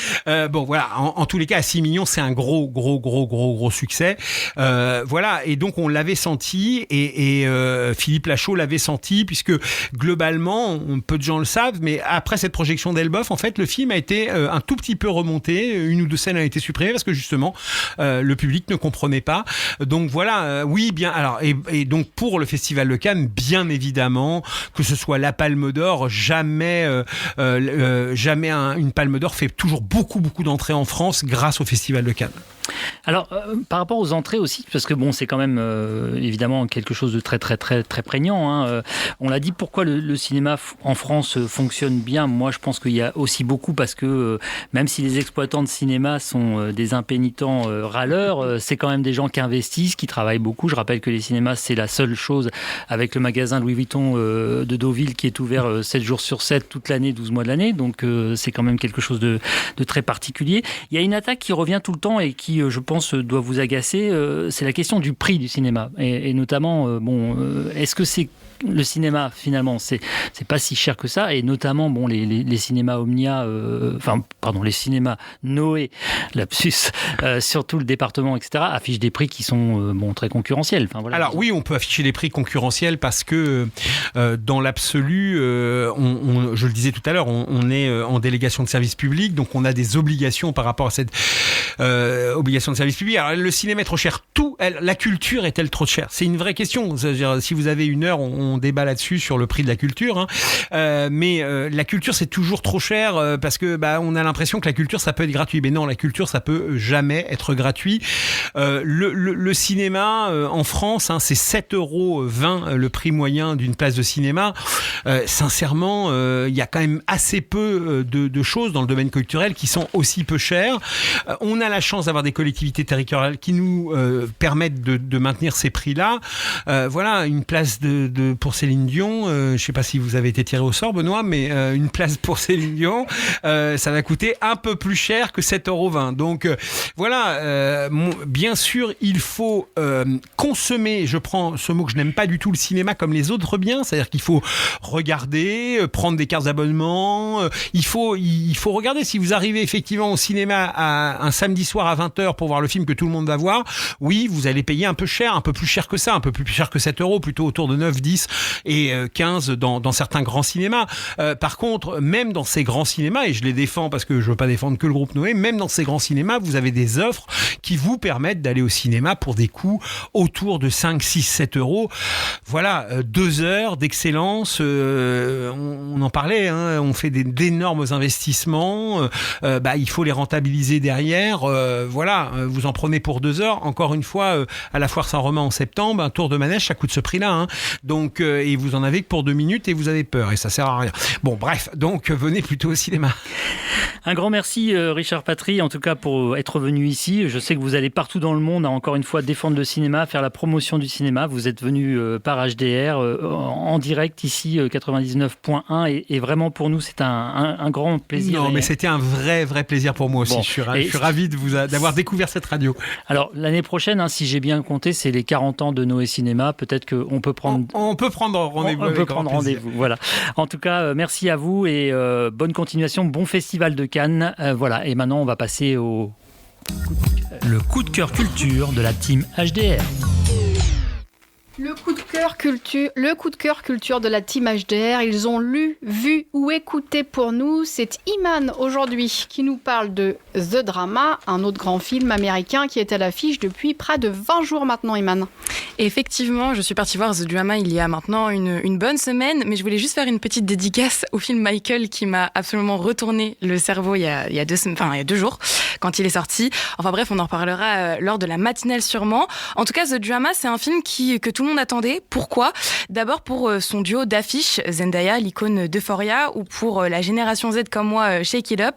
Voilà. En tous les cas, à 6 millions, c'est un gros succès. Voilà. Et donc, on l'avait senti et Philippe Lachaud l'avait senti puisque globalement, peu de gens le savent, mais après cette projection d'Elbeuf, en fait, le film a été un tout petit peu remonté. Une ou deux scènes ont été supprimées parce que justement, le public ne comprenait pas. Donc voilà. Oui, bien. Alors, et donc pour le Festival de Cannes, bien évidemment, que ce soit la Palme d'Or, jamais une Palme d'Or fait toujours beaucoup d'entrées en France grâce au Festival de Cannes. Alors, par rapport aux entrées aussi, parce que c'est quand même évidemment quelque chose de très prégnant. On l'a dit, pourquoi le cinéma en France fonctionne bien. Moi, je pense qu'il y a aussi beaucoup parce que même si les exploitants de cinéma sont des impénitents râleurs, c'est quand même des gens qui investissent, qui travaillent beaucoup. Je rappelle que les cinémas, c'est la seule chose avec le magasin Louis Vuitton de Deauville qui est ouvert 7 jours sur 7 toute l'année, 12 mois de l'année. Donc, c'est quand même quelque chose de très particulier. Il y a une attaque qui revient tout le temps et qui, je pense, pense, doit vous agacer, c'est la question du prix du cinéma. Et notamment, est-ce que c'est le cinéma, finalement, c'est pas si cher que ça, et notamment les cinémas Omnia, les cinémas Noé, lapsus, sur tout le département, etc., affichent des prix qui sont très concurrentiels. Voilà. Alors oui, on peut afficher des prix concurrentiels parce que dans l'absolu, je le disais tout à l'heure, on est en délégation de service public, donc on a des obligations par rapport à cette obligation de service public. Alors le cinéma est trop cher, la culture est-elle trop chère? C'est une vraie question. C'est-à-dire, si vous avez une heure, on débat là-dessus sur le prix de la culture, mais la culture c'est toujours trop cher parce que on a l'impression que la culture ça peut être gratuit, mais non, la culture ça peut jamais être gratuit. Le cinéma en France, c'est 7,20 € le prix moyen d'une place de cinéma. Sincèrement, il y a quand même assez peu de choses dans le domaine culturel qui sont aussi peu chères. On a la chance d'avoir des collectivités territoriales qui nous permettent de maintenir ces prix-là. Voilà, une place pour Céline Dion, je ne sais pas si vous avez été tiré au sort, Benoît, mais une place pour Céline Dion, ça va coûter un peu plus cher que 7,20 €. Donc voilà, bien sûr, il faut consommer, je prends ce mot que je n'aime pas du tout, le cinéma comme les autres biens, c'est-à-dire qu'il faut regarder, prendre des cartes d'abonnement, il faut regarder. Si vous arrivez effectivement au cinéma un samedi soir à 20h pour voir le film que tout le monde va voir, oui, vous allez payer un peu cher, un peu plus cher que ça, un peu plus cher que 7 €, plutôt autour de 9, 10 et 15 dans certains grands cinémas. Par contre, même dans ces grands cinémas, et je les défends parce que je veux pas défendre que le groupe Noé, même dans ces grands cinémas, vous avez des offres qui vous permettent d'aller au cinéma pour des coûts autour de 5, 6, 7 €. Voilà, 2 heures d'excellence, on en parlait, on fait d'énormes investissements, il faut les rentabiliser derrière. Voilà, vous en prenez pour 2 heures. Encore une fois, à la Foire Saint-Romain en septembre, un tour de manège, ça coûte ce prix-là. Donc, et vous en avez que pour 2 minutes et vous avez peur et ça sert à rien. Bon, bref, donc venez plutôt au cinéma. Un grand merci Richard Patry, en tout cas pour être venu ici. Je sais que vous allez partout dans le monde, encore une fois, défendre le cinéma, faire la promotion du cinéma. Vous êtes venu par HDR en direct ici, 99.1 et vraiment pour nous c'est un grand plaisir. Non, mais c'était un vrai plaisir pour moi aussi. Bon, je suis ravi d'avoir découvert cette radio. Alors l'année prochaine, si j'ai bien compté, c'est les 40 ans de Noé Cinéma. Peut-être qu'on peut prendre... On peut prendre rendez-vous. On peut prendre rendez-vous, voilà. En tout cas, merci à vous et bonne continuation, bon festival de Cannes. Voilà, et maintenant on va passer au... Le coup de cœur culture de la team HDR. Le coup de cœur culture de la team HDR, ils ont lu, vu ou écouté pour nous. C'est Iman aujourd'hui qui nous parle de The Drama, un autre grand film américain qui est à l'affiche depuis près de 20 jours maintenant, Iman. Effectivement, je suis partie voir The Drama il y a maintenant une bonne semaine, mais je voulais juste faire une petite dédicace au film Michael qui m'a absolument retourné le cerveau il y a 2 jours quand il est sorti. Enfin bref, on en reparlera lors de la matinale sûrement. En tout cas, The Drama, c'est un film que tout le monde attendait. Pourquoi ? D'abord pour son duo d'affiches, Zendaya, l'icône d'Euphoria, ou pour la génération Z comme moi, Shake It Up,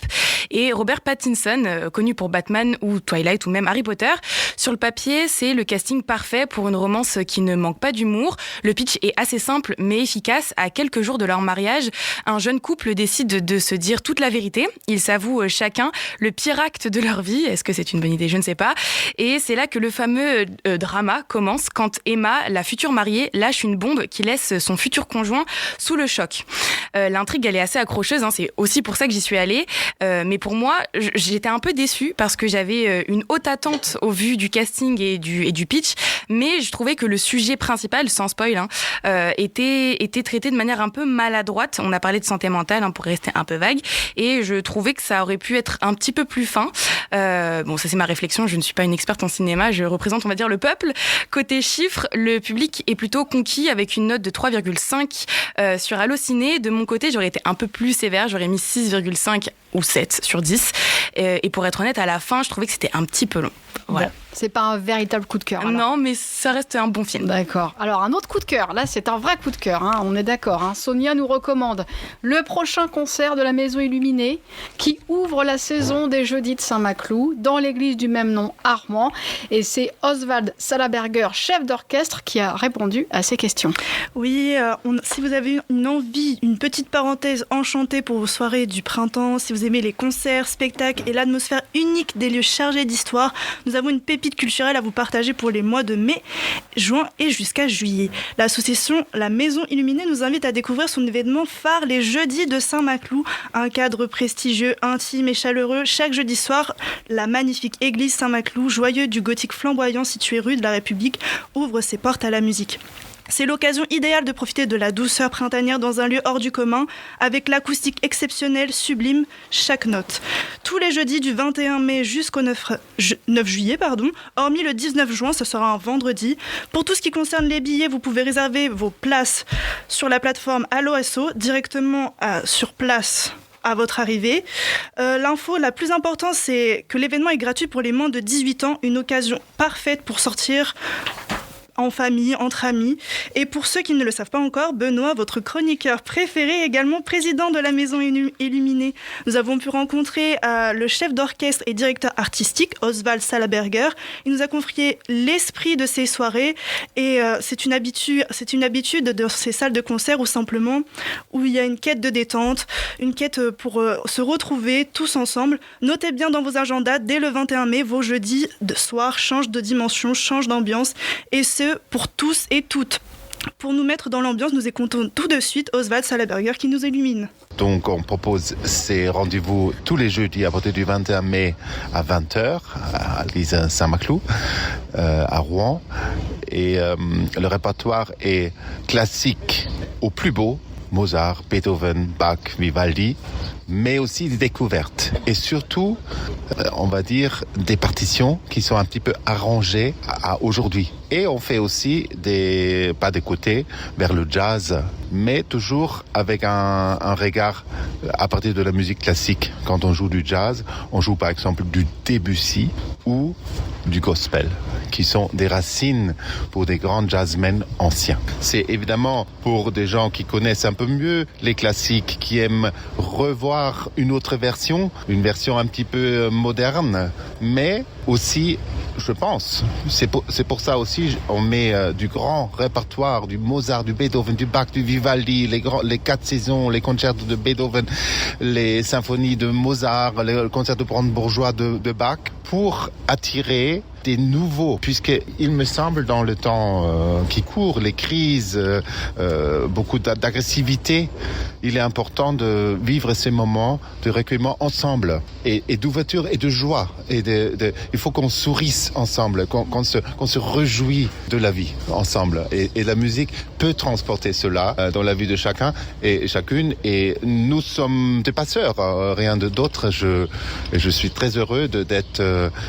et Robert Pattinson, connu pour Batman ou Twilight ou même Harry Potter. Sur le papier, c'est le casting parfait pour une romance qui ne manque pas d'humour. Le pitch est assez simple mais efficace. À quelques jours de leur mariage, un jeune couple décide de se dire toute la vérité. Ils s'avouent chacun le pire acte de leur vie. Est-ce que c'est une bonne idée ? Je ne sais pas. Et c'est là que le fameux drama commence quand Emma, la future mariée, lâche une bombe qui laisse son futur conjoint sous le choc. L'intrigue, elle est assez accrocheuse, c'est aussi pour ça que j'y suis allée. Mais pour moi, j'étais un peu déçue parce que j'avais une haute attente au vu du casting et du pitch, mais je trouvais que le sujet principal, sans spoil, était traité de manière un peu maladroite. On a parlé de santé mentale, pour rester un peu vague, et je trouvais que ça aurait pu être un petit peu plus fin. Bon, ça c'est ma réflexion, je ne suis pas une experte en cinéma, je représente, on va dire, le peuple. Côté chiffres, le public est plutôt conquis avec une note de 3,5 sur Allociné. De mon côté, j'aurais été un peu plus sévère, j'aurais mis 6,5 ou 7 sur 10. Et pour être honnête, à la fin, je trouvais que c'était un petit peu long. Voilà. C'est pas un véritable coup de cœur. Alors. Non, mais ça reste un bon film. D'accord. Alors un autre coup de cœur, là c'est un vrai coup de cœur, hein, on est d'accord. Hein. Sonia nous recommande le prochain concert de la Maison Illuminée qui ouvre la saison des Jeudis de Saint-Maclou dans l'église du même nom à Rouen. Et c'est Oswald Salaberger, chef d'orchestre, qui a répondu à ces questions. Oui, si vous avez une envie, une petite parenthèse enchantée pour vos soirées du printemps, si vous aimez les concerts, spectacles et l'atmosphère unique des lieux chargés d'histoire, nous avons une pépite culturelle à vous partager pour les mois de mai, juin et jusqu'à juillet. L'association La Maison Illuminée nous invite à découvrir son événement phare les Jeudis de Saint-Maclou, un cadre prestigieux, intime et chaleureux. Chaque jeudi soir, la magnifique église Saint-Maclou, joyeux du gothique flamboyant situé rue de la République, ouvre ses portes à la musique. C'est l'occasion idéale de profiter de la douceur printanière dans un lieu hors du commun, avec l'acoustique exceptionnelle, sublime, chaque note. Tous les jeudis du 21 mai jusqu'au 9 juillet, hormis le 19 juin, ce sera un vendredi. Pour tout ce qui concerne les billets, vous pouvez réserver vos places sur la plateforme Allo-Asso, directement sur place à votre arrivée. L'info la plus importante, c'est que l'événement est gratuit pour les moins de 18 ans, une occasion parfaite pour sortir en famille, entre amis. Et pour ceux qui ne le savent pas encore, Benoît, votre chroniqueur préféré, également président de la Maison Illuminée. Nous avons pu rencontrer le chef d'orchestre et directeur artistique, Oswald Salaberger. Il nous a confié l'esprit de ces soirées et c'est une habitude de ces salles de concert où il y a une quête de détente, une quête pour se retrouver tous ensemble. Notez bien dans vos agendas, dès le 21 mai, vos jeudis de soir changent de dimension, changent d'ambiance, et ce, pour tous et toutes. Pour nous mettre dans l'ambiance, nous écoutons tout de suite Oswald Salaberger qui nous illumine. Donc on propose ces rendez-vous tous les jeudis à partir du 21 mai à 20h à l'église Saint-Maclou à Rouen. Et le répertoire est classique au plus beau, Mozart, Beethoven, Bach, Vivaldi, mais aussi des découvertes. Et surtout, on va dire, des partitions qui sont un petit peu arrangées à aujourd'hui. Et on fait aussi des pas de côté vers le jazz, mais toujours avec un regard à partir de la musique classique. Quand on joue du jazz, on joue par exemple du Debussy ou du gospel, qui sont des racines pour des grands jazzmen anciens. C'est évidemment pour des gens qui connaissent un peu mieux les classiques, qui aiment revoir une autre version, une version un petit peu moderne, mais aussi, je pense, c'est pour ça aussi on met du grand répertoire, du Mozart, du Beethoven, du Bach, du Vivaldi, les 4 saisons, les concerts de Beethoven, les symphonies de Mozart, les concerts de brandebourgeois de Bach, pour attirer des nouveaux, puisqu'il me semble dans le temps qui court, les crises, beaucoup d'agressivité, il est important de vivre ces moments de recueillement ensemble et d'ouverture et de joie. Il faut qu'on sourisse ensemble, qu'on se réjouit de la vie ensemble. Et la musique peut transporter cela dans la vie de chacun et chacune. Et nous sommes des passeurs, rien d'autre. Je suis très heureux d'être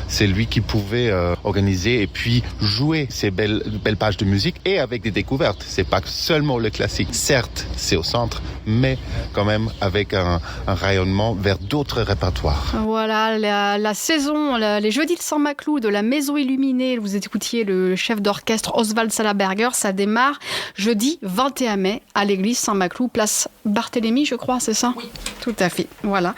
celui qui pouvait organiser et puis jouer ces belles pages de musique et avec des découvertes. C'est pas seulement le classique. Certes, c'est au centre, mais quand même avec un rayonnement vers d'autres répertoires. Voilà, la saison, les Jeudis de Saint-Maclou de la Maison Illuminée, vous écoutiez le chef d'orchestre Oswald Salaberger, ça démarre jeudi 21 mai à l'église Saint-Maclou, place Barthélemy, je crois, c'est ça ? Oui. Tout à fait, voilà.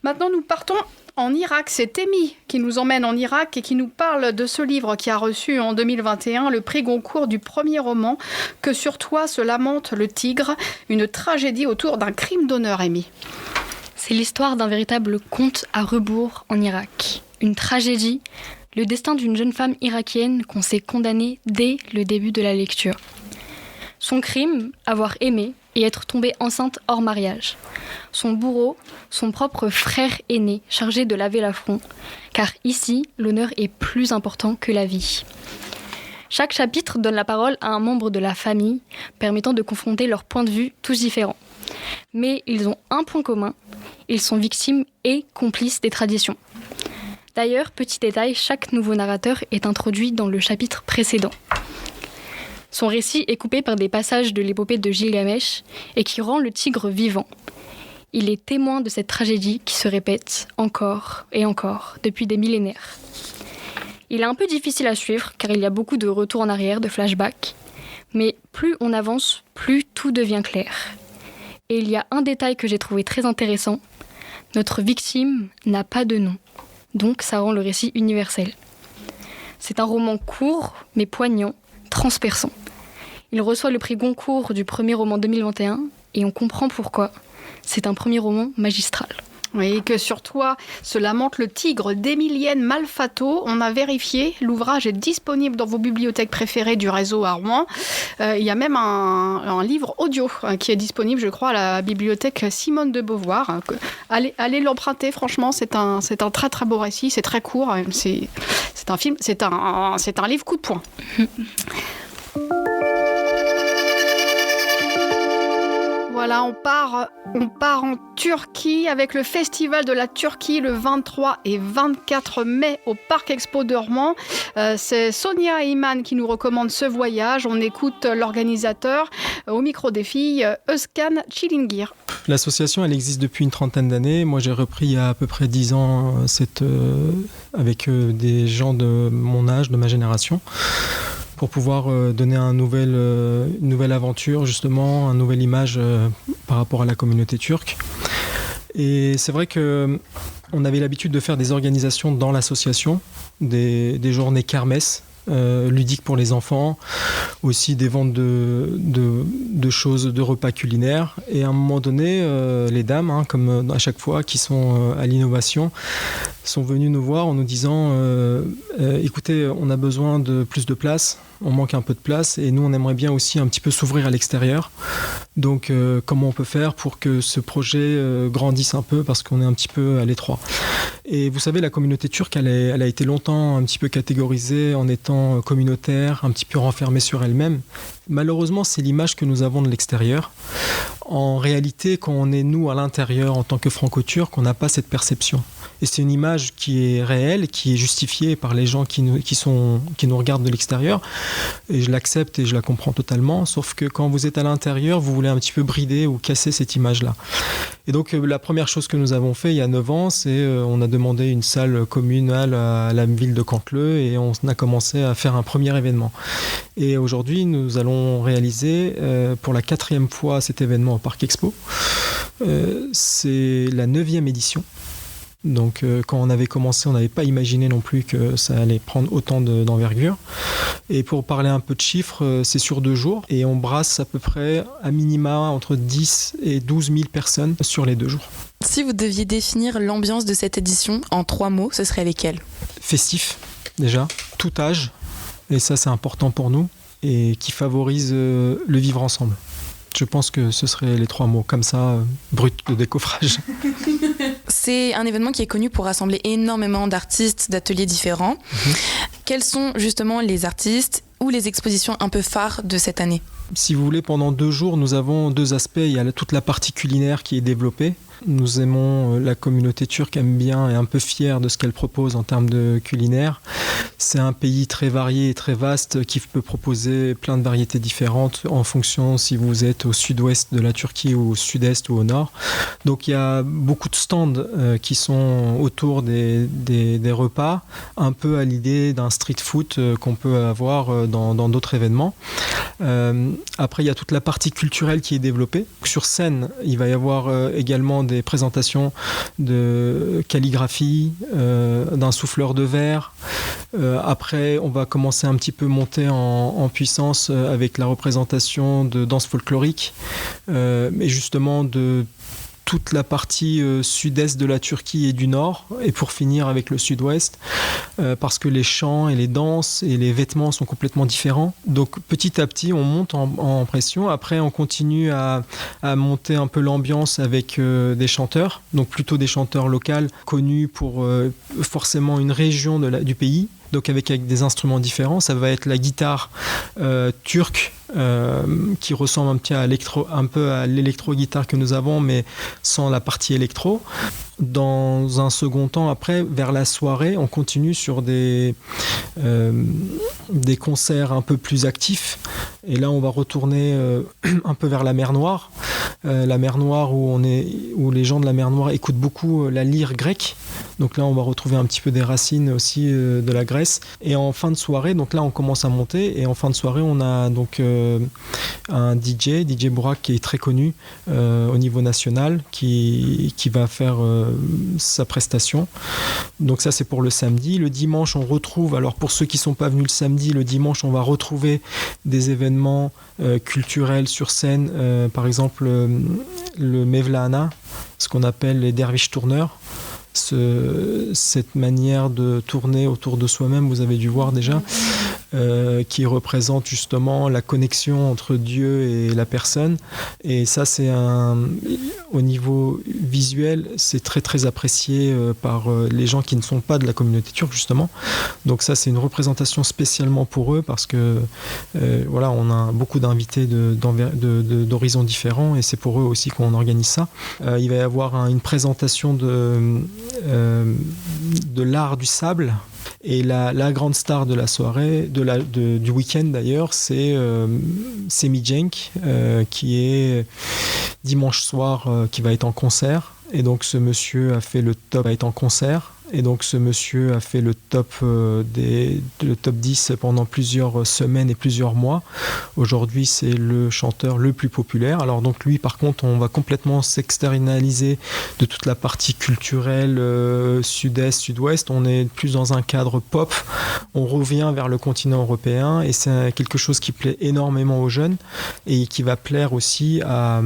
Maintenant, nous partons en Irak. C'est Amy qui nous emmène en Irak et qui nous parle de ce livre qui a reçu en 2021 le prix Goncourt du premier roman « Que sur toi se lamente le tigre », une tragédie autour d'un crime d'honneur, Amy. C'est l'histoire d'un véritable conte à rebours en Irak. Une tragédie, le destin d'une jeune femme irakienne qu'on s'est condamnée dès le début de la lecture. Son crime, avoir aimé et être tombée enceinte hors mariage. Son bourreau, son propre frère aîné, chargé de laver l'affront, car ici, l'honneur est plus important que la vie. Chaque chapitre donne la parole à un membre de la famille, permettant de confronter leurs points de vue tous différents. Mais ils ont un point commun, ils sont victimes et complices des traditions. D'ailleurs, petit détail, chaque nouveau narrateur est introduit dans le chapitre précédent. Son récit est coupé par des passages de l'épopée de Gilgamesh et qui rend le tigre vivant. Il est témoin de cette tragédie qui se répète encore et encore depuis des millénaires. Il est un peu difficile à suivre car il y a beaucoup de retours en arrière, de flashbacks. Mais plus on avance, plus tout devient clair. Et il y a un détail que j'ai trouvé très intéressant. Notre victime n'a pas de nom. Donc ça rend le récit universel. C'est un roman court, mais poignant, transperçant. Il reçoit le prix Goncourt du premier roman 2021 et on comprend pourquoi. C'est un premier roman magistral. Oui, que sur toi se lamente le tigre d'Emilienne Malfato. On a vérifié, l'ouvrage est disponible dans vos bibliothèques préférées du réseau à Rouen. Il y a même un livre audio qui est disponible, je crois, à la bibliothèque Simone de Beauvoir. Allez l'emprunter, franchement, c'est un très très beau récit, c'est très court, c'est un film, c'est un livre coup de poing. Voilà, on part en Turquie avec le Festival de la Turquie le 23 et 24 mai au Parc Expo de Rouen. C'est Sonia et Iman qui nous recommandent ce voyage. On écoute l'organisateur au micro des filles, Özkan Çilingir. L'association, elle existe depuis une trentaine d'années. Moi, j'ai repris il y a à peu près 10 ans avec des gens de mon âge, de ma génération, pour pouvoir donner une nouvelle aventure, justement, une nouvelle image par rapport à la communauté turque. Et c'est vrai qu'on avait l'habitude de faire des organisations dans l'association, des journées kermesse, ludiques pour les enfants, aussi des ventes de choses, de repas culinaires. Et à un moment donné, les dames, comme à chaque fois, qui sont à l'innovation, sont venues nous voir en nous disant écoutez, on a besoin de plus de place, on manque un peu de place et nous on aimerait bien aussi un petit peu s'ouvrir à l'extérieur. Donc comment on peut faire pour que ce projet grandisse un peu, parce qu'on est un petit peu à l'étroit. Et vous savez, la communauté turque, elle a été longtemps un petit peu catégorisée en étant communautaire, un petit peu renfermée sur elle-même. Malheureusement, c'est l'image que nous avons de l'extérieur. En réalité, quand on est nous à l'intérieur en tant que franco-turc, on n'a pas cette perception. Et c'est une image qui est réelle, qui est justifiée par les gens qui nous regardent de l'extérieur. Et je l'accepte et je la comprends totalement. Sauf que quand vous êtes à l'intérieur, vous voulez un petit peu brider ou casser cette image-là. Et donc la première chose que nous avons fait il y a 9 ans, c'est on a demandé une salle communale à la ville de Cantleux et on a commencé à faire un premier événement. Et aujourd'hui, nous allons réaliser pour la 4e fois cet événement au Parc Expo. C'est la 9e édition. Donc quand on avait commencé, on n'avait pas imaginé non plus que ça allait prendre autant d'envergure. Et pour parler un peu de chiffres, c'est sur 2 jours et on brasse à peu près à minima entre 10 et 12 000 personnes sur les 2 jours. Si vous deviez définir l'ambiance de cette édition en 3 mots, ce serait lesquels ? Festif, déjà, tout âge, et ça c'est important pour nous, et qui favorise le vivre ensemble. Je pense que ce seraient les 3 mots, comme ça, brut de décoffrage. C'est un événement qui est connu pour rassembler énormément d'artistes, d'ateliers différents. Quels sont justement les artistes ou les expositions un peu phares de cette année ? Si vous voulez, pendant 2 jours, nous avons 2 aspects. Il y a toute la partie culinaire qui est développée. Nous aimons, la communauté turque aime bien et est un peu fière de ce qu'elle propose en termes de culinaire. C'est un pays très varié et très vaste qui peut proposer plein de variétés différentes en fonction si vous êtes au sud-ouest de la Turquie ou au sud-est ou au nord. Donc il y a beaucoup de stands qui sont autour des repas, un peu à l'idée d'un street food qu'on peut avoir dans d'autres événements. Après, il y a toute la partie culturelle qui est développée. Sur scène, il va y avoir également des présentations de calligraphie, d'un souffleur de verre. Après, on va commencer un petit peu monter en puissance avec la représentation de danse folklorique, et justement de toute la partie sud-est de la Turquie et du nord, et pour finir avec le sud-ouest, parce que les chants et les danses et les vêtements sont complètement différents. Donc petit à petit, on monte en pression. Après, on continue à monter un peu l'ambiance avec des chanteurs, donc plutôt des chanteurs locaux, connus pour forcément une région du pays, donc avec des instruments différents. Ça va être la guitare turque, qui ressemble un peu à l'électro-guitare que nous avons, mais sans la partie électro. Dans un second temps, après, vers la soirée, on continue sur des concerts un peu plus actifs. Et là, on va retourner un peu vers la mer Noire. La mer Noire où les gens de la mer Noire écoutent beaucoup la lyre grecque. Donc là, on va retrouver un petit peu des racines aussi de la Grèce. Et en fin de soirée, donc là, on commence à monter. Et en fin de soirée, on a donc un DJ Bourak, qui est très connu au niveau national, qui va faire sa prestation. Donc ça, c'est pour le samedi. Le dimanche, on retrouve, alors pour ceux qui ne sont pas venus le samedi, le dimanche, on va retrouver des événements culturels sur scène. Par exemple, le Mevlana, ce qu'on appelle les derviches tourneurs. Cette manière de tourner autour de soi-même, vous avez dû voir déjà, qui représente justement la connexion entre Dieu et la personne. Et ça, au niveau visuel, c'est très très apprécié par les gens qui ne sont pas de la communauté turque, justement. Donc ça, c'est une représentation spécialement pour eux, parce que voilà, on a beaucoup d'invités d'horizons différents, et c'est pour eux aussi qu'on organise ça. Il va y avoir une présentation de l'art du sable. Et la grande star de la soirée, du week-end d'ailleurs, c'est Semi Cenk, qui est dimanche soir, qui va être en concert. Et donc ce monsieur a fait le top, va être en concert. Et donc ce monsieur a fait le top 10 pendant plusieurs semaines et plusieurs mois. Aujourd'hui, c'est le chanteur le plus populaire. Alors donc lui, par contre, on va complètement s'externaliser de toute la partie culturelle sud-est, sud-ouest. On est plus dans un cadre pop. On revient vers le continent européen, et c'est quelque chose qui plaît énormément aux jeunes et qui va plaire aussi à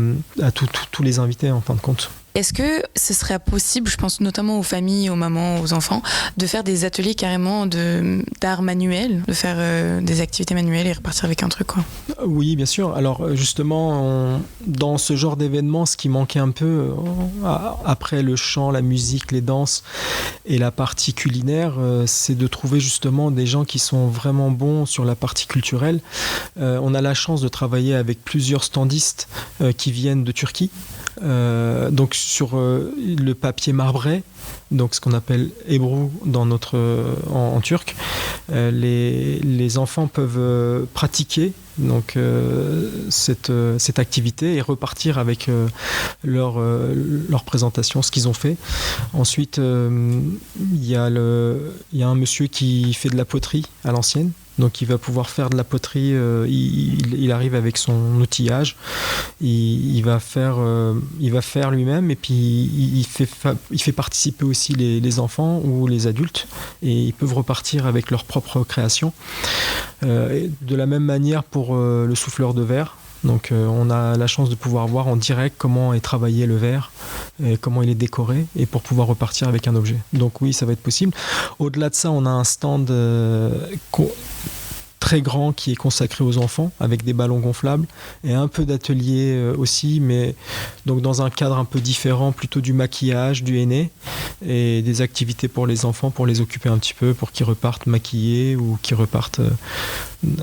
tous les invités en fin de compte. Est-ce que ce serait possible, je pense notamment aux familles, aux mamans, aux enfants, de faire des ateliers carrément d'art manuel, de faire des activités manuelles et repartir avec un truc, quoi? Oui, bien sûr. Alors justement, dans ce genre d'événement, ce qui manquait un peu, après le chant, la musique, les danses et la partie culinaire, c'est de trouver justement des gens qui sont vraiment bons sur la partie culturelle. On a la chance de travailler avec plusieurs standistes qui viennent de Turquie. Donc sur le papier marbré, donc ce qu'on appelle Ebru en turc, les enfants peuvent pratiquer donc cette activité et repartir avec leur présentation, ce qu'ils ont fait. Ensuite, il y a un monsieur qui fait de la poterie à l'ancienne. Donc il va pouvoir faire de la poterie, il arrive avec son outillage, il va faire lui-même, et puis il fait participer aussi les enfants ou les adultes, et ils peuvent repartir avec leur propre création. De la même manière pour le souffleur de verre. Donc on a la chance de pouvoir voir en direct comment est travaillé le verre, et comment il est décoré, et pour pouvoir repartir avec un objet. Donc oui, ça va être possible. Au-delà de ça, on a un stand très grand qui est consacré aux enfants, avec des ballons gonflables et un peu d'atelier aussi, mais donc dans un cadre un peu différent, plutôt du maquillage, du henné, et des activités pour les enfants, pour les occuper un petit peu, pour qu'ils repartent maquillés ou qu'ils repartent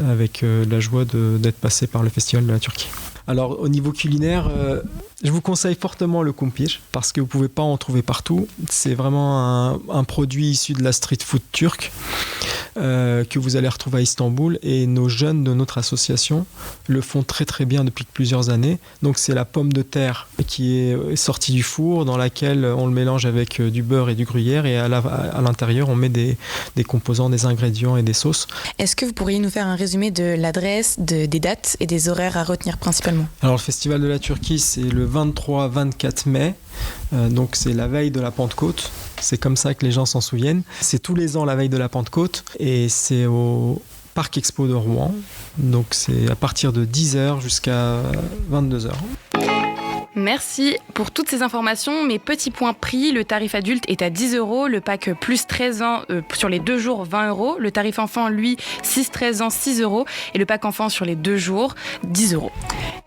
avec la joie d'être passés par le festival de la Turquie. Alors au niveau culinaire, je vous conseille fortement le kumpir, parce que vous ne pouvez pas en trouver partout. C'est vraiment un produit issu de la street food turque que vous allez retrouver à Istanbul, et nos jeunes de notre association le font très très bien depuis plusieurs années. Donc c'est la pomme de terre qui est sortie du four, dans laquelle on le mélange avec du beurre et du gruyère, et à l'intérieur on met des composants, des ingrédients et des sauces. Est-ce que vous pourriez nous faire un résumé de l'adresse, des dates et des horaires à retenir principalement? Alors le Festival de la Turquie, c'est le 23-24 mai, donc c'est la veille de la Pentecôte. C'est comme ça que les gens s'en souviennent. C'est tous les ans la veille de la Pentecôte, et c'est au Parc Expo de Rouen. Donc c'est à partir de 10h jusqu'à 22h. Merci pour toutes ces informations. Mes petits points prix, le tarif adulte est à 10 €, le pack plus 13 ans sur les 2 jours 20 €, le tarif enfant lui 6-13 ans 6 €, et le pack enfant sur les 2 jours 10 €.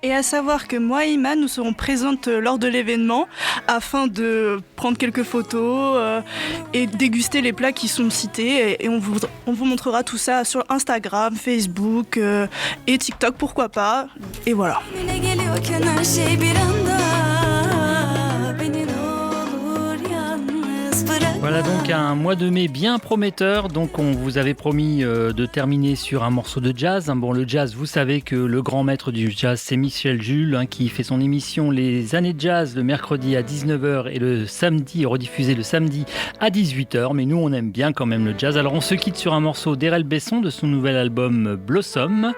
Et à savoir que moi et Iman, nous serons présentes lors de l'événement afin de prendre quelques photos et déguster les plats qui sont cités, et on vous montrera tout ça sur Instagram, Facebook et TikTok, pourquoi pas, et voilà. Voilà donc un mois de mai bien prometteur. Donc on vous avait promis de terminer sur un morceau de jazz. Bon, le jazz, vous savez que le grand maître du jazz, c'est Michel Jules, qui fait son émission Les Années de Jazz le mercredi à 19h et le samedi, rediffusé le samedi à 18h. Mais nous, on aime bien quand même le jazz. Alors on se quitte sur un morceau d'Erel Besson de son nouvel album Blossom,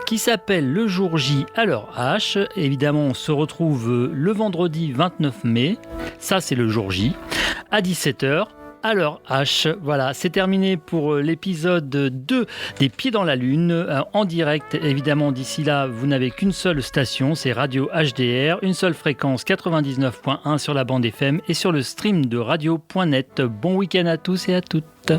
qui s'appelle Le Jour J à l'heure H. Évidemment, on se retrouve le vendredi 29 mai. Ça, c'est le jour J, à 17h. À l'heure H. Voilà, c'est terminé pour l'épisode 2 des Pieds dans la Lune, en direct. Évidemment, d'ici là, vous n'avez qu'une seule station, c'est Radio HDR, une seule fréquence 99.1 sur la bande FM et sur le stream de radio.net. Bon week-end à tous et à toutes.